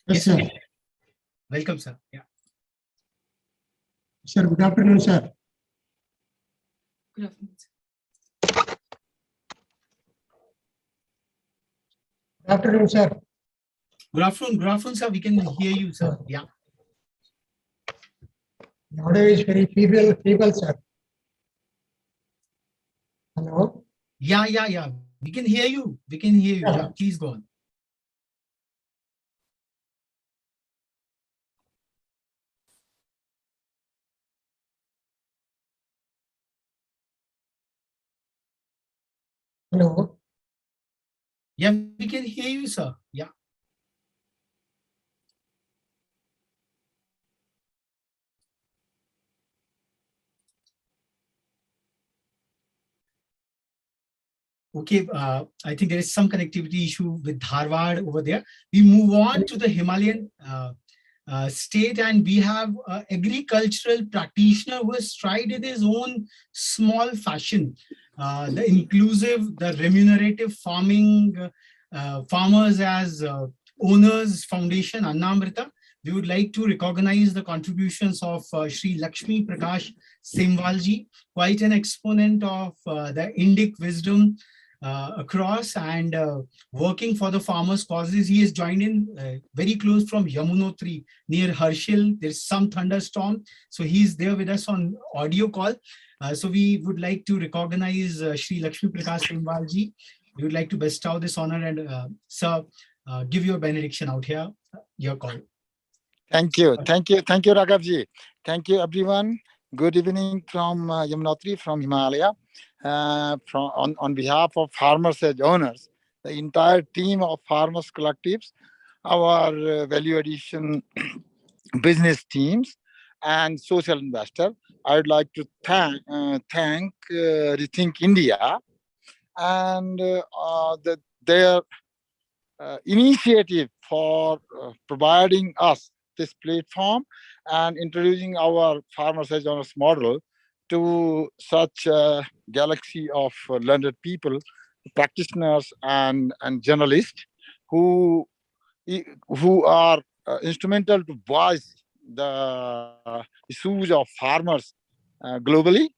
Yes, sir. Welcome, sir. Yeah. Sir, good afternoon, sir. Good afternoon. Good afternoon, sir. Good afternoon, sir. We can hear you, sir. Yeah. The audio is very feeble, sir. Hello? Yeah. We can hear you. We can hear you. Yeah. Yeah. Please go on. Hello. Yeah, we can hear you, sir. Yeah. Okay, I think there is some connectivity issue with Dharwad over there. We move on to the Himalayan state, and we have an agricultural practitioner who has tried in his own small fashion the inclusive, the remunerative farming, farmers as owners foundation, Annamrita. We would like to recognize the contributions of Sri Lakshmi Prakash Simwalji, quite an exponent of the Indic wisdom across and working for the farmers' causes. He has joined in very close from Yamunotri near Harshil. There's some thunderstorm, so he's there with us on audio call. So we would like to recognize Sri Lakshmi Prakash Simwalji. We would like to bestow this honor and sir, give your benediction out here. Your call. Thank you, Raghavji. Thank you, everyone. Good evening from Yamunotri, from Himalaya. On behalf of farmers as owners, the entire team of farmers collectives, our value addition business teams, and social investor, I would like to thank Rethink India and their initiative for providing us this platform and introducing our farmers as owners model to such a galaxy of learned people, practitioners and journalists who are instrumental to voice the issues of farmers globally.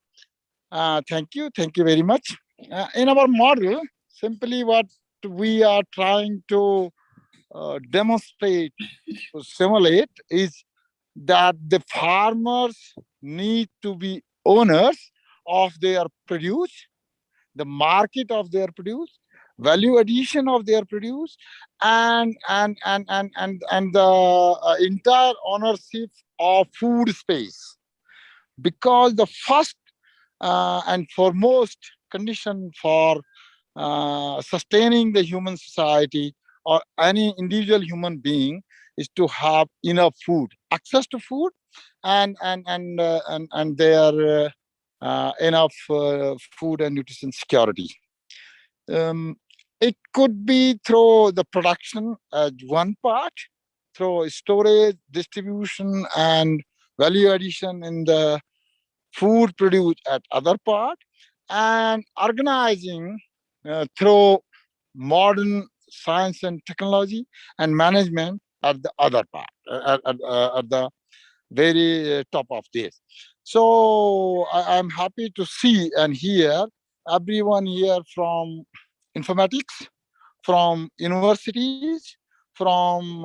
Thank you very much. In our model, simply what we are trying to demonstrate, to simulate, is that the farmers need to be owners of their produce, the market of their produce, value addition of their produce, and the entire ownership of food space. Because the first and foremost condition for sustaining the human society or any individual human being is to have enough food, access to food, and their enough food and nutrition security. It could be through the production as one part, through storage, distribution, and value addition in the food produced at other part, and organizing through modern science and technology and management at the other part, at the very top of this. So I'm happy to see and hear everyone here from informatics, from universities, from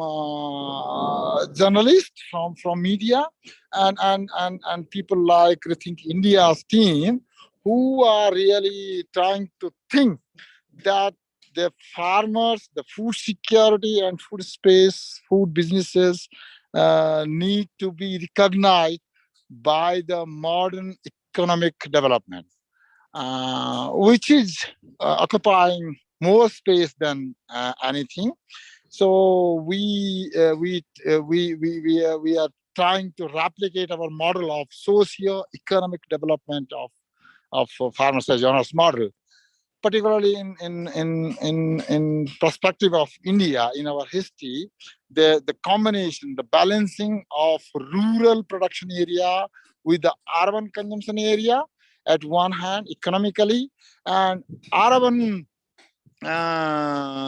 journalists, from media, and people like Rethink India's team, who are really trying to think that the farmers, the food security and food space, food businesses need to be recognized by the modern economic development, which is occupying more space than anything. So we are trying to replicate our model of socio-economic development of farmers as owners model, particularly in perspective of India, in our history, the combination, the balancing of rural production area with the urban consumption area at one hand economically, and urban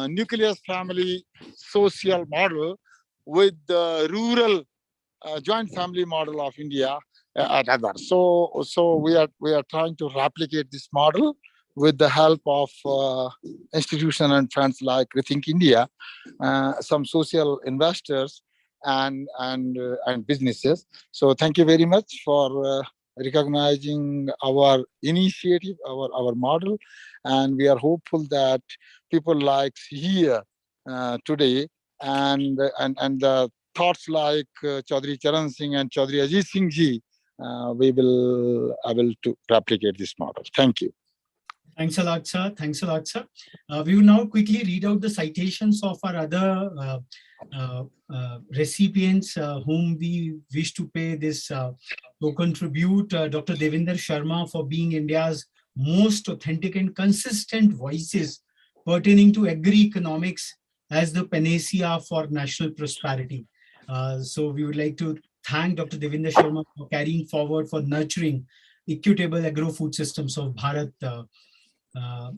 nuclear family social model with the rural joint family model of India at other. So we are trying to replicate this model with the help of institutions and funds like Rethink India, some social investors and businesses. So thank you very much for recognizing our initiative, our model, and we are hopeful that people like here today and the thoughts like Chaudhary Charan Singh and Chaudhary Ajit Singh ji, we will able to replicate this model. Thank you. Thanks a lot, sir. Thanks a lot, sir. We will now quickly read out the citations of our other recipients whom we wish to pay this token tribute. Dr. Devinder Sharma for being India's most authentic and consistent voices pertaining to agri-economics as the panacea for national prosperity. So we would like to thank Dr. Devinder Sharma for carrying forward, for nurturing equitable agro-food systems of Bharat.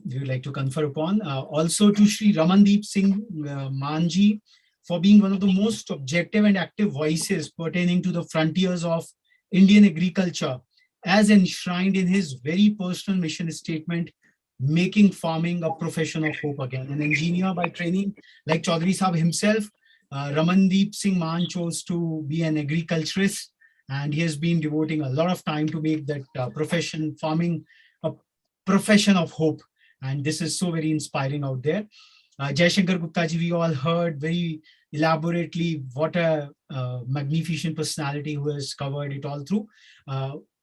We would like to confer upon. Also to Shri Ramandeep Singh Manji for being one of the most objective and active voices pertaining to the frontiers of Indian agriculture, as enshrined in his very personal mission statement, making farming a profession of hope again. An engineer by training, like Chaudhary Sahab himself, Ramandeep Singh Man chose to be an agriculturist, and he has been devoting a lot of time to make that profession, farming, a profession of hope. And this is so very inspiring out there. Jai Shankar Gupta ji, we all heard very elaborately what a magnificent personality who has covered it all through.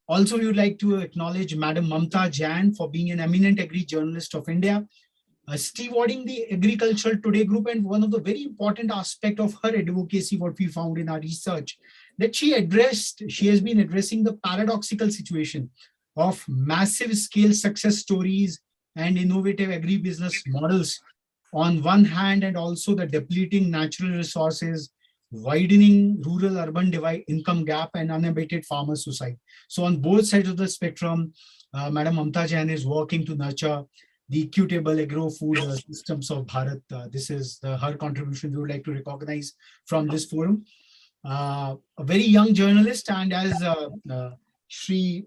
Also, we would like to acknowledge Madam Mamta Jain for being an eminent agri-journalist of India, stewarding the Agricultural Today group, and one of the very important aspect of her advocacy, what we found in our research, that she has been addressing the paradoxical situation of massive scale success stories and innovative agribusiness models on one hand, and also the depleting natural resources, widening rural-urban divide, income gap, and unabated farmer suicide. So on both sides of the spectrum, Madam Mamta Jain is working to nurture the equitable agro-food systems of Bharat. This is her contribution we would like to recognize from this forum. A very young journalist, and as Shri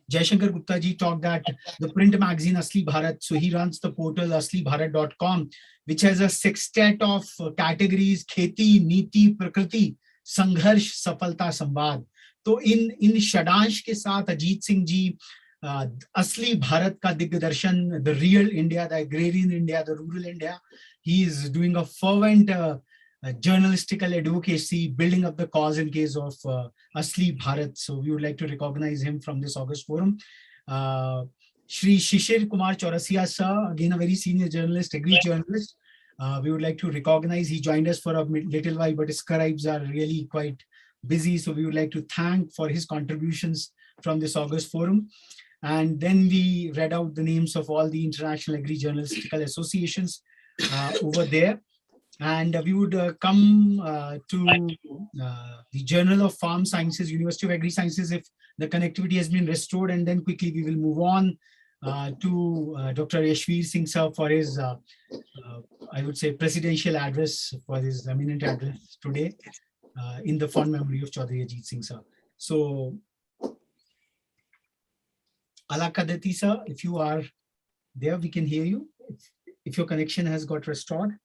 Jai Shankar Gupta ji talked that the print magazine Asli Bharat, so he runs the portal aslibharat.com, which has a sextet of categories: Kheti, Niti, Prakriti, Sangharsh, Safalta, Samvad. So in Shadansh ke saath Ajit Singh ji Asli Bharat ka Digdarshan, the real India, the agrarian India, the rural India, he is doing a fervent journalistical advocacy, building up the cause in case of Asli Bharat. So we would like to recognize him from this August forum. Shri Shishir Kumar Chaurasia sir, again a very senior journalist, agri-journalist. We would like to recognize, he joined us for a little while, but his scribes are really quite busy. So we would like to thank for his contributions from this August forum. And then we read out the names of all the international agri-journalistical associations over there. And we would come to the Journal of Farm Sciences, University of Agri-Sciences, if the connectivity has been restored. And then quickly we will move on to Dr. Yashveer Singh sir for his, I would say, presidential address, for his eminent address today in the fond memory of Chaudhary Ajit Singh sir. So, Alakadati sir, if you are there, we can hear you. If your connection has got restored.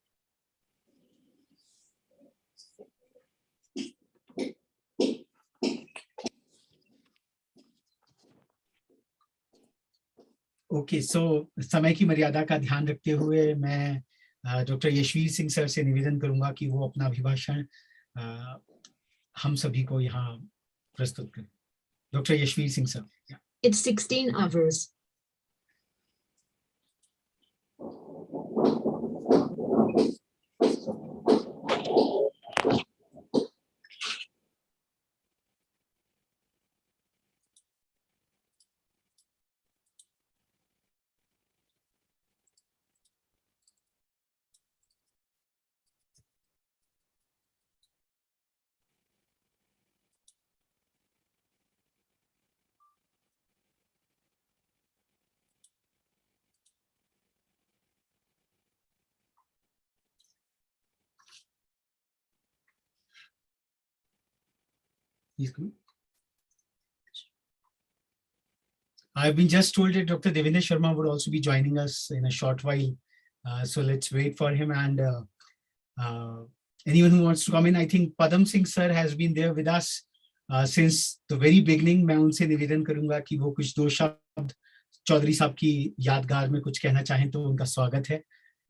Okay so समय की मर्यादा का ध्यान रखते हुए मैं doctor Yashveer Singh sir से निवेदन करूंगा कि वो अपना अभिभाषण हम सभी को यहाँ प्रस्तुत करें. Doctor Yashveer Singh sir. It's 16 hours. He's good. I've been just told that Dr. Devinder Sharma would also be joining us in a short while. So let's wait for him, and anyone who wants to come in. I think Padam Singh sir has been there with us since the very beginning. मैं उनसे निवेदन करूंगा कि वो कुछ दो शब्द चौधरी साहब की यादगार में कुछ कहना चाहें तो उनका स्वागत है,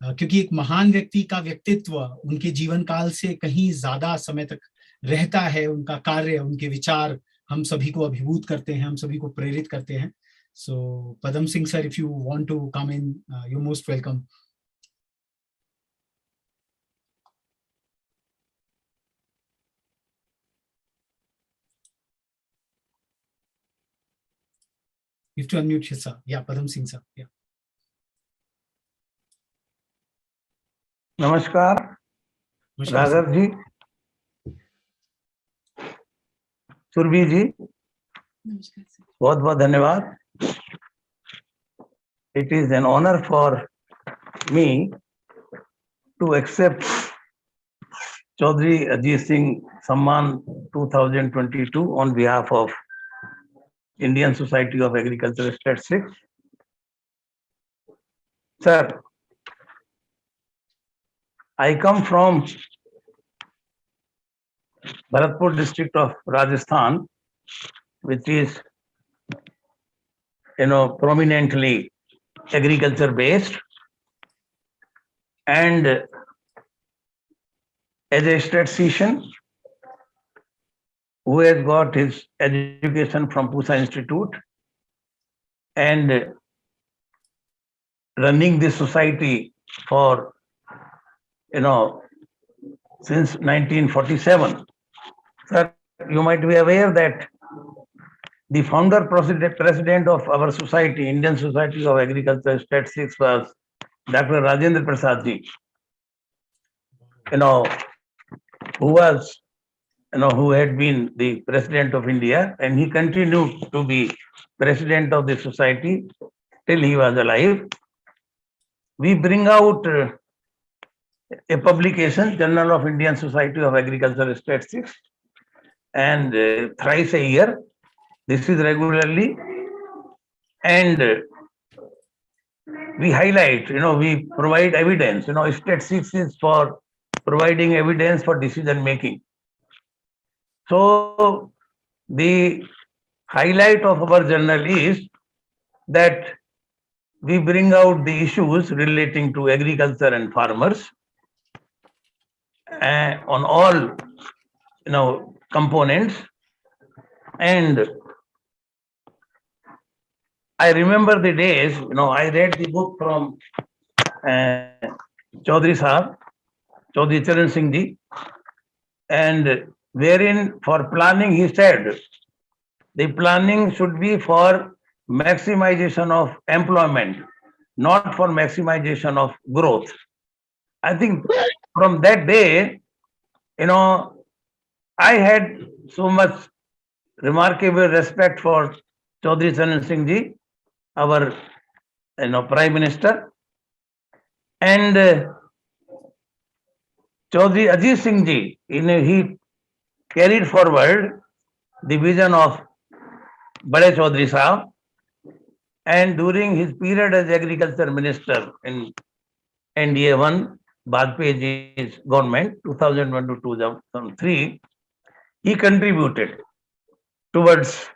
क्योंकि एक महान व्यक्ति का व्यक्तित्व उनके जीवन काल से कहीं ज्यादा समय तक रहता है. उनका कार्य, उनके विचार हम सभी को अभिभूत करते हैं, हम सभी को प्रेरित करते हैं. So Padam Singh sir, if you want to come in, you're most welcome. You have to unmute your sir. Yeah, Padam Singh sir. Yeah. नमस्कार राघव जी, सुरभि जी, बहुत बहुत धन्यवाद. It is an honor for me to accept Chaudhary Ajit Singh Samman 2022 on behalf of Indian Society of Agricultural Statistics. Sir, I come from Bharatpur district of Rajasthan, which is, prominently agriculture based, and as a statistician who has got his education from Pusa Institute and running this society for, since 1947. Sir, you might be aware that the founder president of our society, Indian Society of Agricultural Statistics, was Dr. Rajendra Prasad ji, who had been the president of India, and he continued to be president of the society till he was alive. We bring out a publication, Journal of Indian Society of Agricultural Statistics, and thrice a year. This is regularly, and we highlight, we provide evidence. Statistics is for providing evidence for decision making. So the highlight of our journal is that we bring out the issues relating to agriculture and farmers on all, components. And I remember the days, I read the book from Chaudhary Sahab, Chaudhary Charan Singh ji, and wherein for planning he said, the planning should be for maximization of employment, not for maximization of growth. I think from that day, I had so much remarkable respect for Chaudhary Charan Singh ji, our Prime Minister, and Chaudhary Ajit Singh ji, he carried forward the vision of Bade Chaudhary Sahab, and during his period as agriculture minister in NDA 1, Bajpayee ji's government, 2001 to 2003, he contributed towards,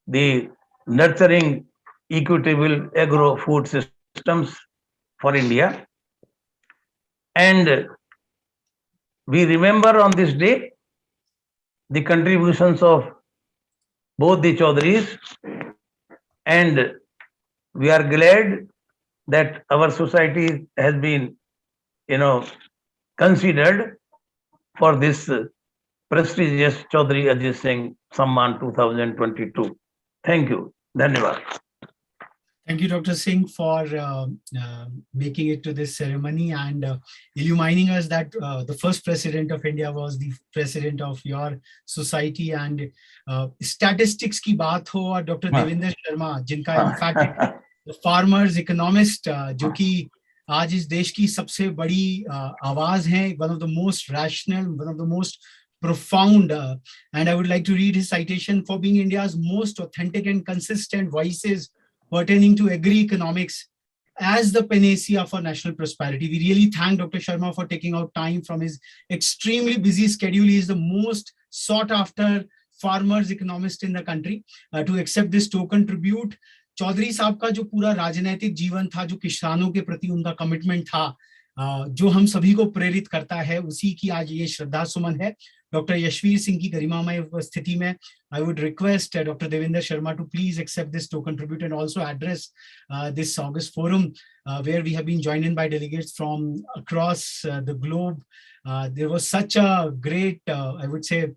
the nurturing equitable agro-food systems for India. And we remember on this day the contributions of both the Chaudharys, and we are glad that our society has been, considered for this prestigious Chaudhary Ajit Singh Samman 2022. Thank you. Dhanyavad. Thank you, Dr. Singh, for making it to this ceremony and illumining us that the first president of India was the president of your society. And statistics की बात हो और Dr. Devendra Sharma, जिनका in fact the farmers economist, जो कि आज इस देश की सबसे बड़ी आवाज हैं, one of the most rational, one of the most profound, and I would like to read his citation: for being India's most authentic and consistent voices pertaining to agri-economics as the panacea for national prosperity. We really thank Dr. Sharma for taking out time from his extremely busy schedule. He is the most sought after farmers economist in the country to accept this token tribute. Chaudhary साहब का जो पूरा राजनीतिक जीवन था, जो किसानों के प्रति उनका कमिटमेंट था, जो हम सभी को प्रेरित करता है, उसी की आज ये श्रद्धा सुमन है. Dr. Yashveer Singh की गरिमामय उपस्थिति में, I would request Dr. Devinder Sharma to please accept this token tribute and also address this August forum where we have been joined in by delegates from across the globe. There was such a great, I would say,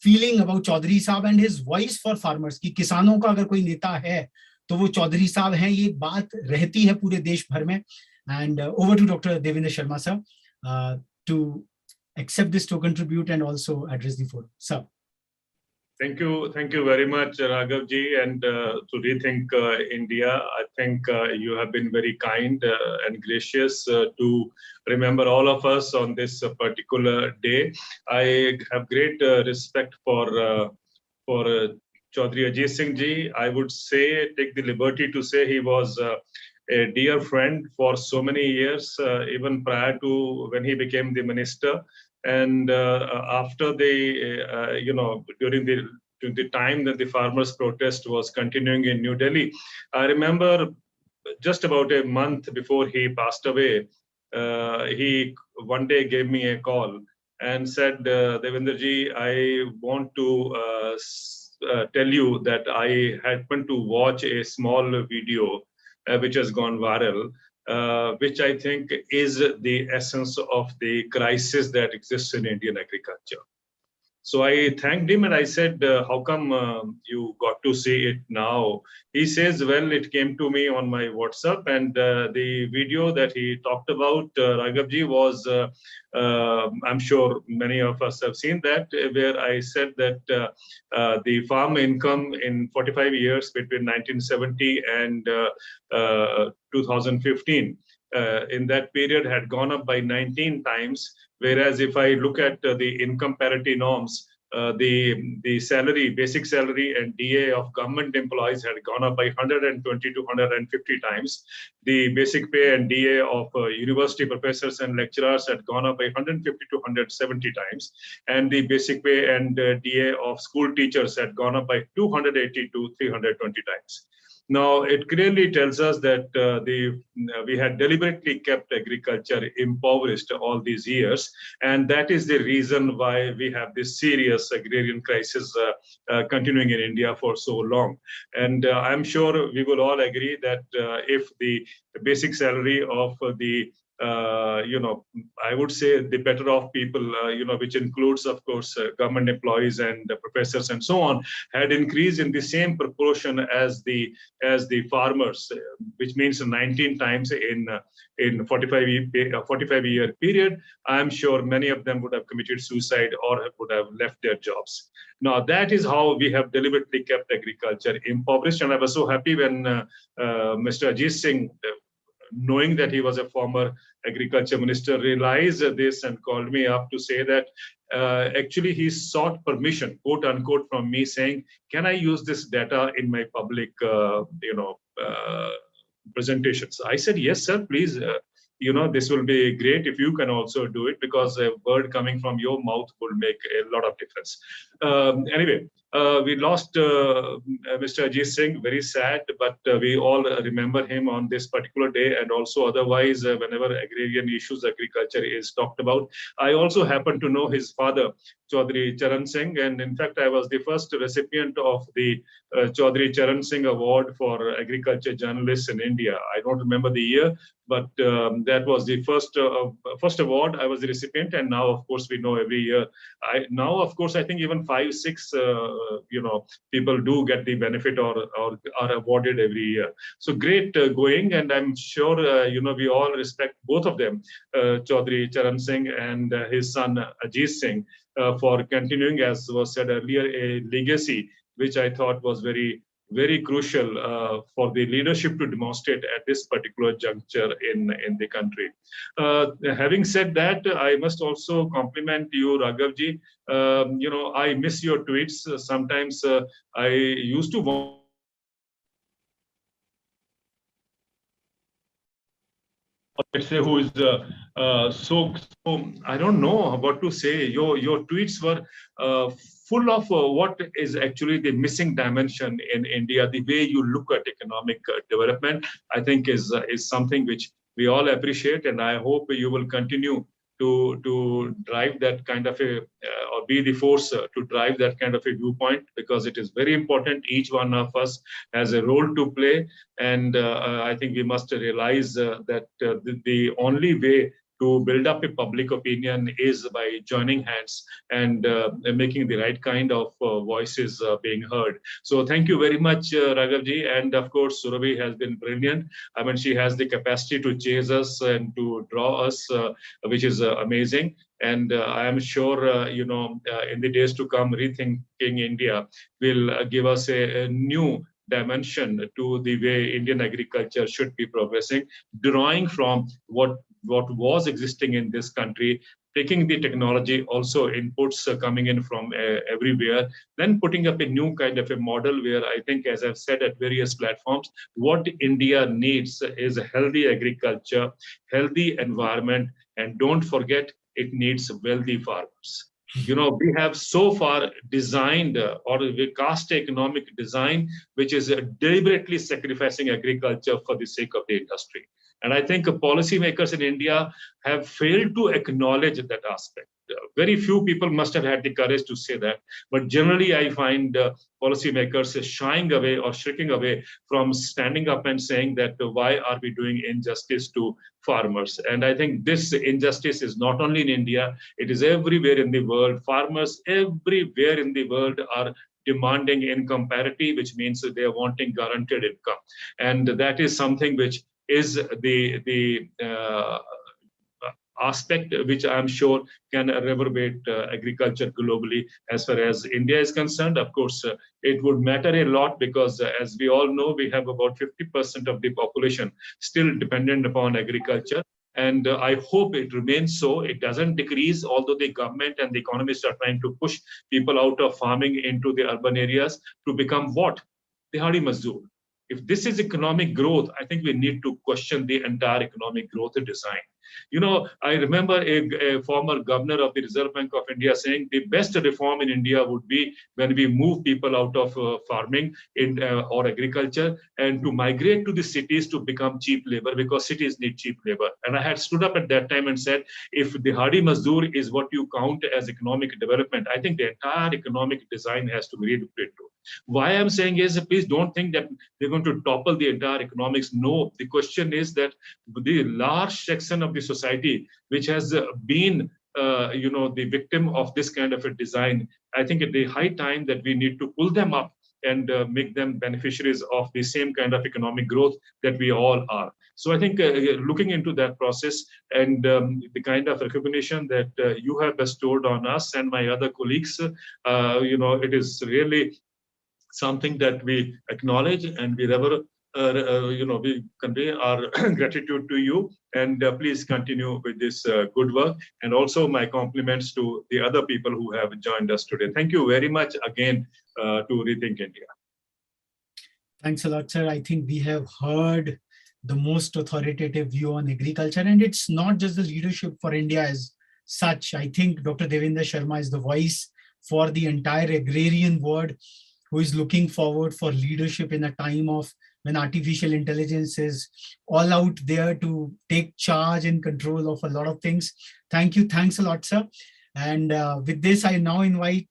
feeling about Chaudhary Sahab and his voice for farmers. कि किसानों का अगर कोई नेता है तो वो चौधरी साहब हैं, ये बात रहती है पूरे देश भर में. And over to Dr. Devinder Sharma sir to accept this token tribute and also address the forum. Sir. Thank you very much, Raghav ji, and to Rethink India. I think you have been very kind and gracious to remember all of us on this particular day. I have great respect for Chaudhary Ajit Singh ji. I would say, take the liberty to say, he was a dear friend for so many years, even prior to when he became the minister. And after the, during the time that the farmers' protest was continuing in New Delhi, I remember just about a month before he passed away, he one day gave me a call and said, Devinder ji, I want to tell you that I happened to watch a small video which has gone viral, which I think is the essence of the crisis that exists in Indian agriculture. So I thanked him and I said, how come you got to see it now? He says, well, it came to me on my WhatsApp, and the video that he talked about, Raghavji, was, I'm sure many of us have seen that, where I said that the farm income in 45 years between 1970 and 2015, in that period had gone up by 19 times. Whereas if I look at the income parity norms, the salary, basic salary and DA of government employees had gone up by 120 to 150 times. The basic pay and DA of university professors and lecturers had gone up by 150 to 170 times. And the basic pay and DA of school teachers had gone up by 280 to 320 times. Now, it clearly tells us that we had deliberately kept agriculture impoverished all these years, and that is the reason why we have this serious agrarian crisis continuing in India for so long. And I'm sure we will all agree that if the basic salary of the I would say the better off people, which includes, of course, government employees and professors and so on, had increased in the same proportion as the farmers, which means 19 times in 45-year period. I'm sure many of them would have committed suicide or would have left their jobs. Now, that is how we have deliberately kept agriculture impoverished. And I was so happy when Mr. Ajit Singh, knowing that he was a former agriculture minister, realized this and called me up to say that actually he sought permission, quote unquote, from me, saying, can I use this data in my public, presentations? I said, yes, sir, please. This will be great if you can also do it, because a word coming from your mouth will make a lot of difference. Anyway, we lost Mr. Ajit Singh, very sad, but we all remember him on this particular day, and also otherwise whenever agrarian issues, agriculture is talked about. I also happen to know his father, Chaudhary Charan Singh, and in fact I was the first recipient of the Chaudhary Charan Singh Award for Agriculture Journalists in India. I don't remember the year, but that was the first award I was the recipient, and now of course we know every year. Now of course I think even 5-6 people do get the benefit or are awarded every year. So great going, and I'm sure we all respect both of them, Chaudhary Charan Singh and his son Ajit Singh, for continuing, as was said earlier, a legacy which I thought was very, very crucial for the leadership to demonstrate at this particular juncture in the country. Having said that, I must also compliment you, Raghavji. I miss your tweets. Sometimes I used to want who is so I don't know what to say. Your tweets were full of what is actually the missing dimension in India. The way you look at economic development, I think is something which we all appreciate, and I hope you will continue to drive that kind of a or be the force to drive that kind of a viewpoint, because it is very important. Each one of us has a role to play, and I think we must realize that the only way to build up a public opinion is by joining hands and making the right kind of voices being heard. So thank you very much, Raghavji. And of course, Surabhi has been brilliant. I mean, she has the capacity to chase us and to draw us, which is amazing. And I am sure, in the days to come, Rethinking India will give us a new dimension to the way Indian agriculture should be progressing, drawing from what was existing in this country, taking the technology, also inputs coming in from everywhere, then putting up a new kind of a model where I think, as I've said at various platforms, what India needs is a healthy agriculture, healthy environment, and don't forget, it needs wealthy farmers. We have so far designed or we cast economic design, which is deliberately sacrificing agriculture for the sake of the industry. And I think policymakers in India have failed to acknowledge that aspect. Very few people must have had the courage to say that. But generally, I find policymakers shying away or shrinking away from standing up and saying that why are we doing injustice to farmers? And I think this injustice is not only in India, it is everywhere in the world. Farmers everywhere in the world are demanding income parity, which means that they are wanting guaranteed income. And that is something which is the aspect which I'm sure can reverberate agriculture globally. As far as India is concerned, of course, it would matter a lot because as we all know, we have about 50% of the population still dependent upon agriculture. And I hope it remains so. It doesn't decrease, although the government and the economists are trying to push people out of farming into the urban areas to become what? Dihadi Mazdoor. If this is economic growth, I think we need to question the entire economic growth design. I remember a former governor of the Reserve Bank of India saying the best reform in India would be when we move people out of farming or agriculture and to migrate to the cities to become cheap labor, because cities need cheap labor. And I had stood up at that time and said, if the Dihadi Mazdoor is what you count as economic development, I think the entire economic design has to be relooked into. Why I'm saying is, please don't think that they're going to topple the entire economics. No, the question is that the large section of the society which has been the victim of this kind of a design, I think at the high time that we need to pull them up and make them beneficiaries of the same kind of economic growth that we all are. So I think looking into that process and the kind of recognition that you have bestowed on us and my other colleagues, it is really something that we acknowledge, and we we convey our gratitude to you. And please continue with this good work. And also my compliments to the other people who have joined us today. Thank you very much again to Rethink India. Thanks a lot, sir. I think we have heard the most authoritative view on agriculture, and it's not just the leadership for India as such. I think Dr. Devendra Sharma is the voice for the entire agrarian world, who is looking forward for leadership in a time of when artificial intelligence is all out there to take charge and control of a lot of things. Thank you. Thanks a lot, sir. And with this, I now invite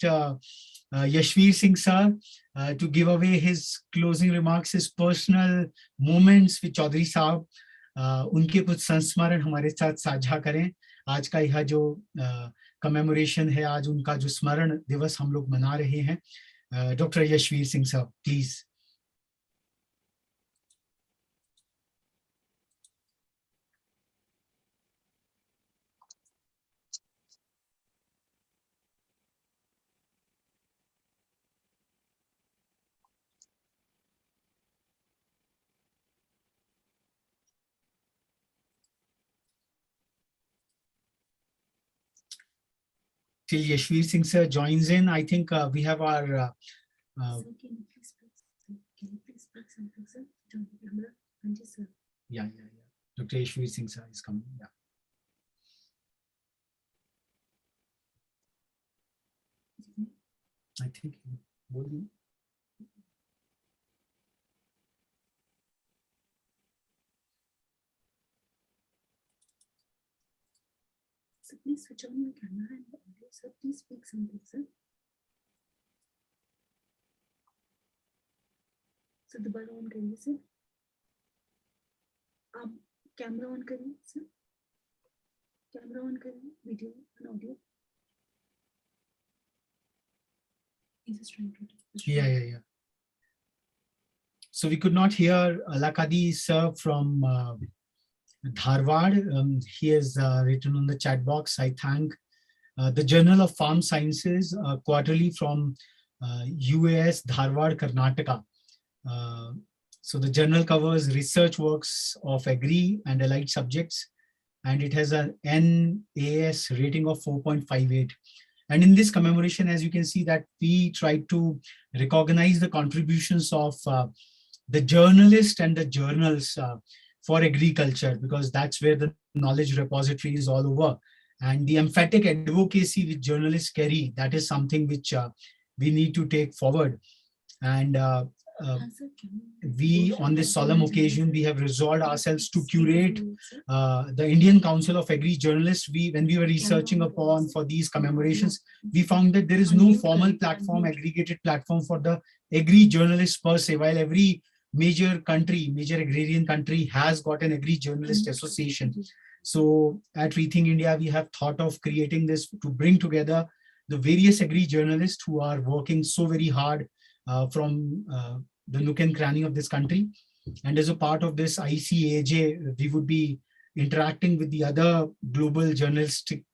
Yashveer Singh, sir, to give away his closing remarks, his personal moments with Chaudhary साहब, उनके कुछ संस्मरण हमारे साथ साझा करें. आज का यह जो कमेमोरेशन है, आज उनका जो स्मरण दिवस हम लोग मना रहे हैं. Dr. Yashveer Singh, sir, please. Till Yashveer Singh sir joins in, I think we have our yeah. Dr. Yashveer Singh sir is coming. Yeah. I think So please switch on your camera and audio, sir. Please speak something, sir. So दोबारा on करिए sir. आप camera on करिए sir. Camera on करिए, video and audio. He's just trying to. Yeah. So we could not hear Alakadi sir from Dharwad. He has written on the chat box. I thank the Journal of Farm Sciences quarterly from UAS Dharwad, Karnataka. So the journal covers research works of agri and allied subjects, and it has an NAS rating of 4.58. And in this commemoration, as you can see, that we try to recognize the contributions of the journalists and the journals for agriculture, because that's where the knowledge repository is all over. And the emphatic advocacy which journalists carry, that is something which we need to take forward. And we, on this solemn occasion, we have resolved ourselves to curate the Indian Council of Agri Journalists. When we were researching upon for these commemorations, we found that there is no formal platform, aggregated platform for the agri journalists per se, while every major agrarian country has got an agri journalist association. So at Rethink India, we have thought of creating this to bring together the various agri journalists who are working so very hard from the nook and cranny of this country. And as a part of this ICAJ, we would be interacting with the other global journalistic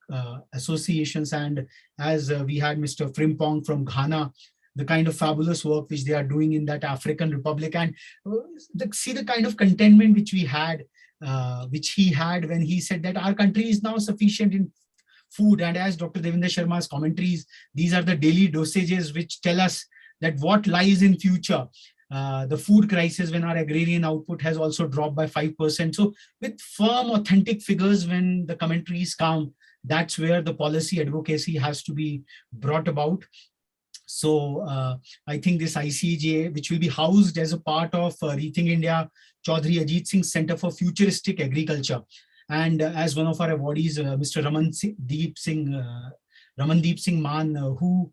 associations. And as we had Mr. Frimpong from Ghana, the kind of fabulous work which they are doing in that African Republic, and see the kind of contentment which we had, which he had when he said that our country is now sufficient in food. And as Dr. Devendra Sharma's commentaries, these are the daily dosages which tell us that what lies in future. The food crisis, when our agrarian output has also dropped by 5%. So with firm, authentic figures, when the commentaries come, that's where the policy advocacy has to be brought about. So I think this ICJ, which will be housed as a part of Rethink India, Chaudhary Ajit Singh Center for Futuristic Agriculture. And as one of our awardees, Mr. Ramandeep Singh Man, who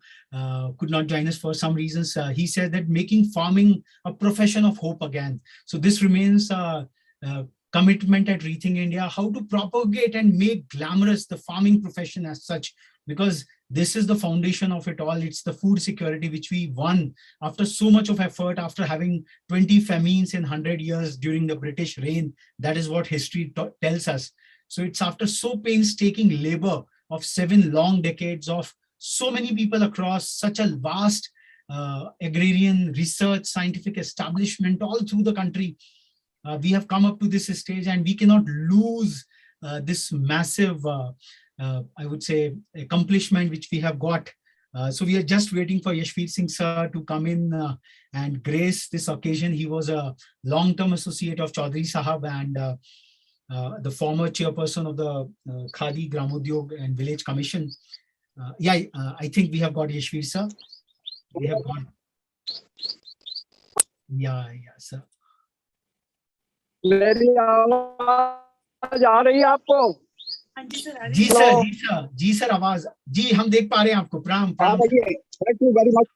could not join us for some reasons, he said that making farming a profession of hope again. So this remains a commitment at Rethink India, how to propagate and make glamorous the farming profession as such, because this is the foundation of it all. It's the food security which we won after so much of effort, after having 20 famines in 100 years during the British reign. That is what history tells us. So it's after so painstaking labor of 7 long decades of so many people across such a vast agrarian research, scientific establishment all through the country, we have come up to this stage, and we cannot lose this massive, I would say, accomplishment which we have got. So we are just waiting for Yashveer Singh sir to come in and grace this occasion. He was a long-term associate of Chaudhary Sahab and the former chairperson of the Khadi, Gramodyog and Village Commission. I think we have got Yashveer sir. We have got. Yeah, sir. मेरी आवाज आ रही है आपको? जी sir आवाज जी हम देख पा रहे हैं आपको। प्रणाम। Thank you very much.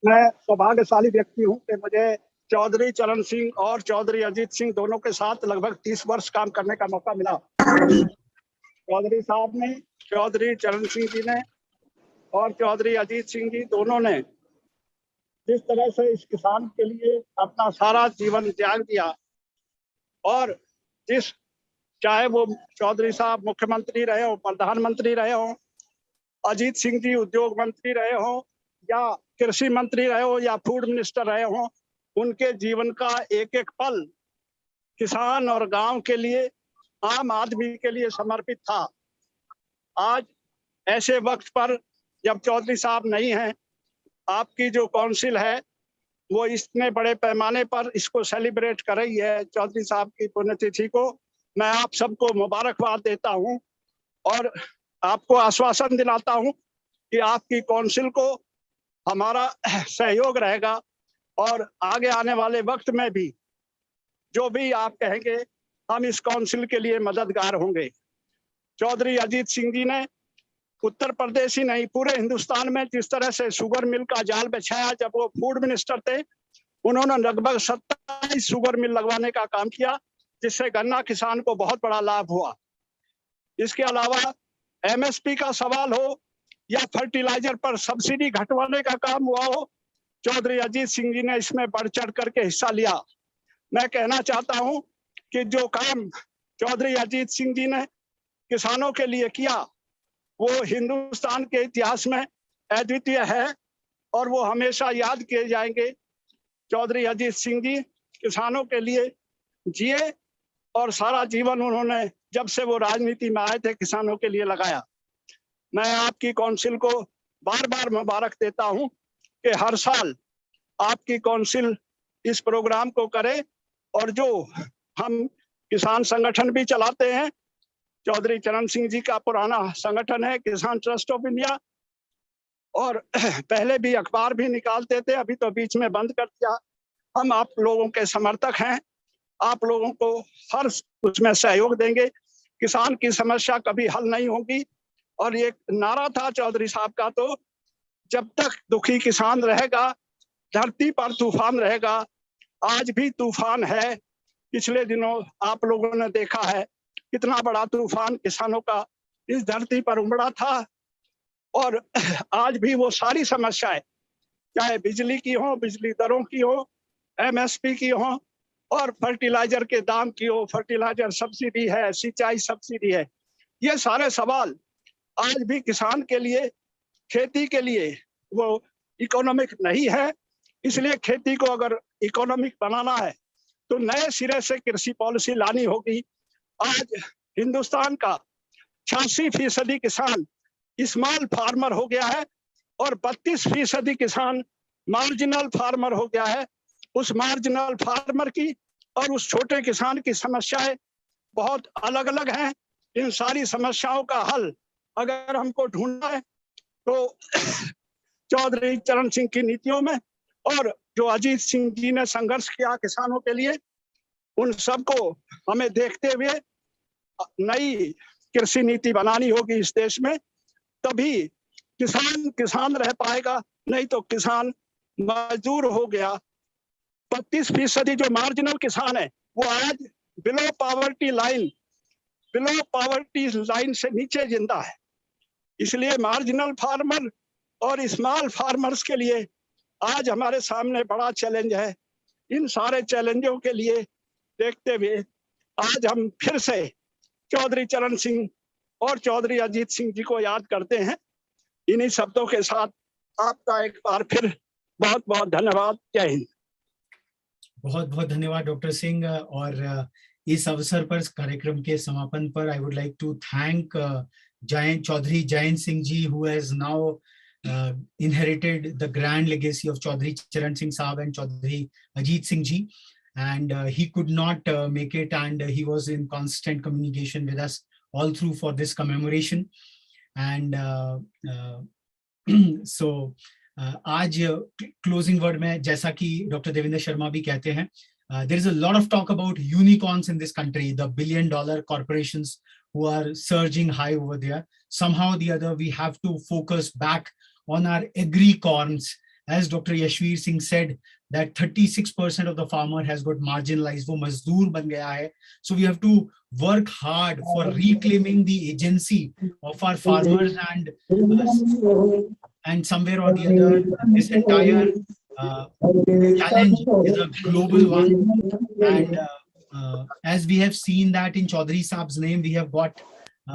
मैं सौभाग्यशाली व्यक्ति हूँ कि मुझे चौधरी चरण सिंह और चौधरी अजीत सिंह दोनों के साथ लगभग 30 वर्ष काम करने का मौका मिला। चौधरी साहब ने, चौधरी चरण सिंह जी ने और चौधरी अजीत सिंह जी दोनों ने जिस तरह से इस किसान के लिए अपना सारा जीवन त्याग दिया, और जिस चाहे वो चौधरी साहब मुख्यमंत्री रहे हो, प्रधानमंत्री रहे हो, अजीत सिंह जी उद्योग मंत्री रहे हो, या कृषि मंत्री रहे हो, या फूड मिनिस्टर रहे हो, उनके जीवन का एक एक पल किसान और गांव के लिए, आम आदमी के लिए समर्पित था। आज ऐसे वक्त पर जब चौधरी साहब नहीं हैं, आपकी जो काउंसिल है वो इतने बड़े पैमाने पर इसको सेलिब्रेट कर रही है, चौधरी साहब की पुण्यतिथि को, मैं आप सबको मुबारकबाद देता हूं और आपको आश्वासन दिलाता हूं कि आपकी काउंसिल को हमारा सहयोग रहेगा और आगे आने वाले वक्त में भी जो भी आप कहेंगे हम इस काउंसिल के लिए मददगार होंगे। चौधरी अजीत सिंह जी ने उत्तर प्रदेश ही नहीं पूरे हिंदुस्तान में जिस तरह से शुगर मिल का जाल बिछाया, जब वो फूड मिनिस्टर थे उन्होंने लगभग 27 शुगर मिल लगवाने का काम किया, जिससे गन्ना किसान को बहुत बड़ा लाभ हुआ। इसके अलावा एमएसपी का सवाल हो या फर्टिलाइजर पर सब्सिडी घटवाने का काम हुआ हो, चौधरी अजीत सिंह जी ने इसमें बढ़ चढ़ करके हिस्सा लिया। मैं कहना चाहता हूं कि जो काम चौधरी अजीत सिंह जी ने किसानों के लिए किया वो हिंदुस्तान के इतिहास में अद्वितीय है और वो हमेशा याद किए जाएंगे। चौधरी अजीत सिंह जी किसानों के लिए जिए और सारा जीवन उन्होंने जब से वो राजनीति में आए थे किसानों के लिए लगाया। मैं आपकी काउंसिल को बार बार मुबारक देता हूं कि हर साल आपकी काउंसिल इस प्रोग्राम को करे और जो हम किसान संगठन भी चलाते हैं, चौधरी चरण सिंह जी का पुराना संगठन है किसान ट्रस्ट ऑफ इंडिया, और पहले भी अखबार भी निकालते थे, अभी तो बीच में बंद कर दिया। हम आप लोगों के समर्थक हैं, आप लोगों को हर उसमें सहयोग देंगे। किसान की समस्या कभी हल नहीं होगी। और ये नारा था चौधरी साहब का, तो जब तक दुखी किसान रहेगा धरती पर तूफान रहेगा। आज भी तूफान है, पिछले दिनों आप लोगों ने देखा है कितना बड़ा तूफान किसानों का इस धरती पर उमड़ा था। और आज भी वो सारी समस्याएं, चाहे बिजली की हो, बिजली दरों की हो, एमएसपी की हो और फर्टिलाइजर के दाम की हो, फर्टिलाइजर सब्सिडी है, सिंचाई सब्सिडी है, ये सारे सवाल आज भी किसान के लिए, खेती के लिए वो इकोनॉमिक नहीं है। इसलिए खेती को अगर इकोनॉमिक बनाना है तो नए सिरे से कृषि पॉलिसी लानी होगी। आज हिंदुस्तान का 86% किसान स्मॉल फार्मर हो गया है और 32% किसान मार्जिनल फार्मर हो गया है। उस मार्जिनल फार्मर की और उस छोटे किसान की समस्याएं बहुत अलग अलग हैं। इन सारी समस्याओं का हल अगर हमको ढूंढना है तो चौधरी चरण सिंह की नीतियों में और जो अजीत सिंह जी ने संघर्ष किया किसानों के लिए, उन सबको हमें देखते हुए नई कृषि नीति बनानी होगी इस देश में, तभी किसान किसान रह पाएगा, नहीं तो किसान मजदूर हो गया। 32% जो मार्जिनल किसान है वो आज बिलो पॉवर्टी लाइन से नीचे जिंदा है। इसलिए मार्जिनल फार्मर और स्मॉल फार्मर्स के लिए आज हमारे सामने बड़ा चैलेंज है। इन सारे चैलेंजों के लिए देखते हुए आज हम फिर से चौधरी चरण सिंह और चौधरी अजीत सिंह जी को याद करते हैं। इन्हीं शब्दों के साथ आपका एक बार फिर बहुत बहुत धन्यवाद। जय हिंद। बहुत बहुत धन्यवाद डॉक्टर सिंह। और इस अवसर पर कार्यक्रम के समापन पर I would like to thank Chaudhary Jain Singh ji, who has now inherited the grand legacy of Chaudhary Charan Singh Sahab and Chaudhary Ajit Singh ji, and he could not make it, and he was in constant communication with us all through for this commemoration. And so आज closing word में जैसा कि doctor Devendra Sharma भी कहते हैं, there is a lot of talk about unicorns in this country, the billion-dollar corporations who are surging high over there. Somehow or the other, we have to focus back on our agri-corns. As Dr. Yashveer Singh said, that 36% of the farmer has got marginalized, wo mazdoor ban gaya hai. So we have to work hard for reclaiming the agency of our farmers, and somewhere or the other, this entire challenge is a global one. And as we have seen that in Chaudhary Saab's name, we have got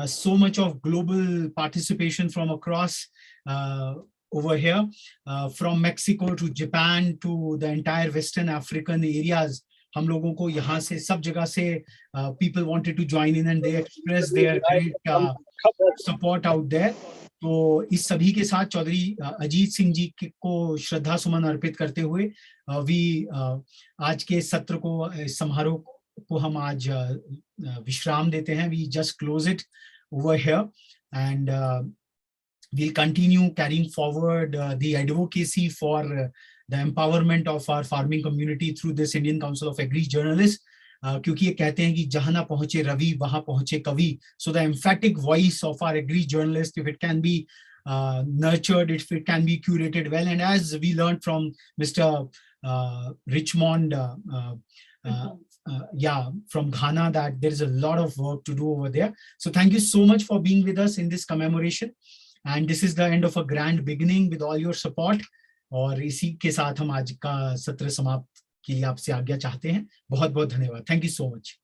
so much of global participation from across over here, from Mexico to Japan to the entire Western African areas. हम लोगों को यहाँ से सब जगह से people wanted to join in and they expressed their great support out there. तो इस सभी के साथ चौधरी अजीत सिंह जी को श्रद्धा सुमन अर्पित करते हुए आज के सत्र को, समारोह को हम आज विश्राम देते हैं. We just close it over here, and we'll continue carrying forward the advocacy for the empowerment of our farming community through this Indian Council of Agri Journalists. क्योंकि ये कहते हैं कि जहां ना पहुंचे रवि वहां पहुंचे कवि. So the emphatic voice of our agri journalist, if it can be nurtured, if it can be curated well, and as we learned from Mr. Richmond, from Ghana, that there is a lot of work to do over there. So thank you so much for being with us in this commemoration. And this is the end of a grand beginning with all your support. और इसी के साथ हम आज का सत्र समाप्त के लिए आपसे आज्ञा चाहते हैं. बहुत बहुत धन्यवाद. Thank you so much.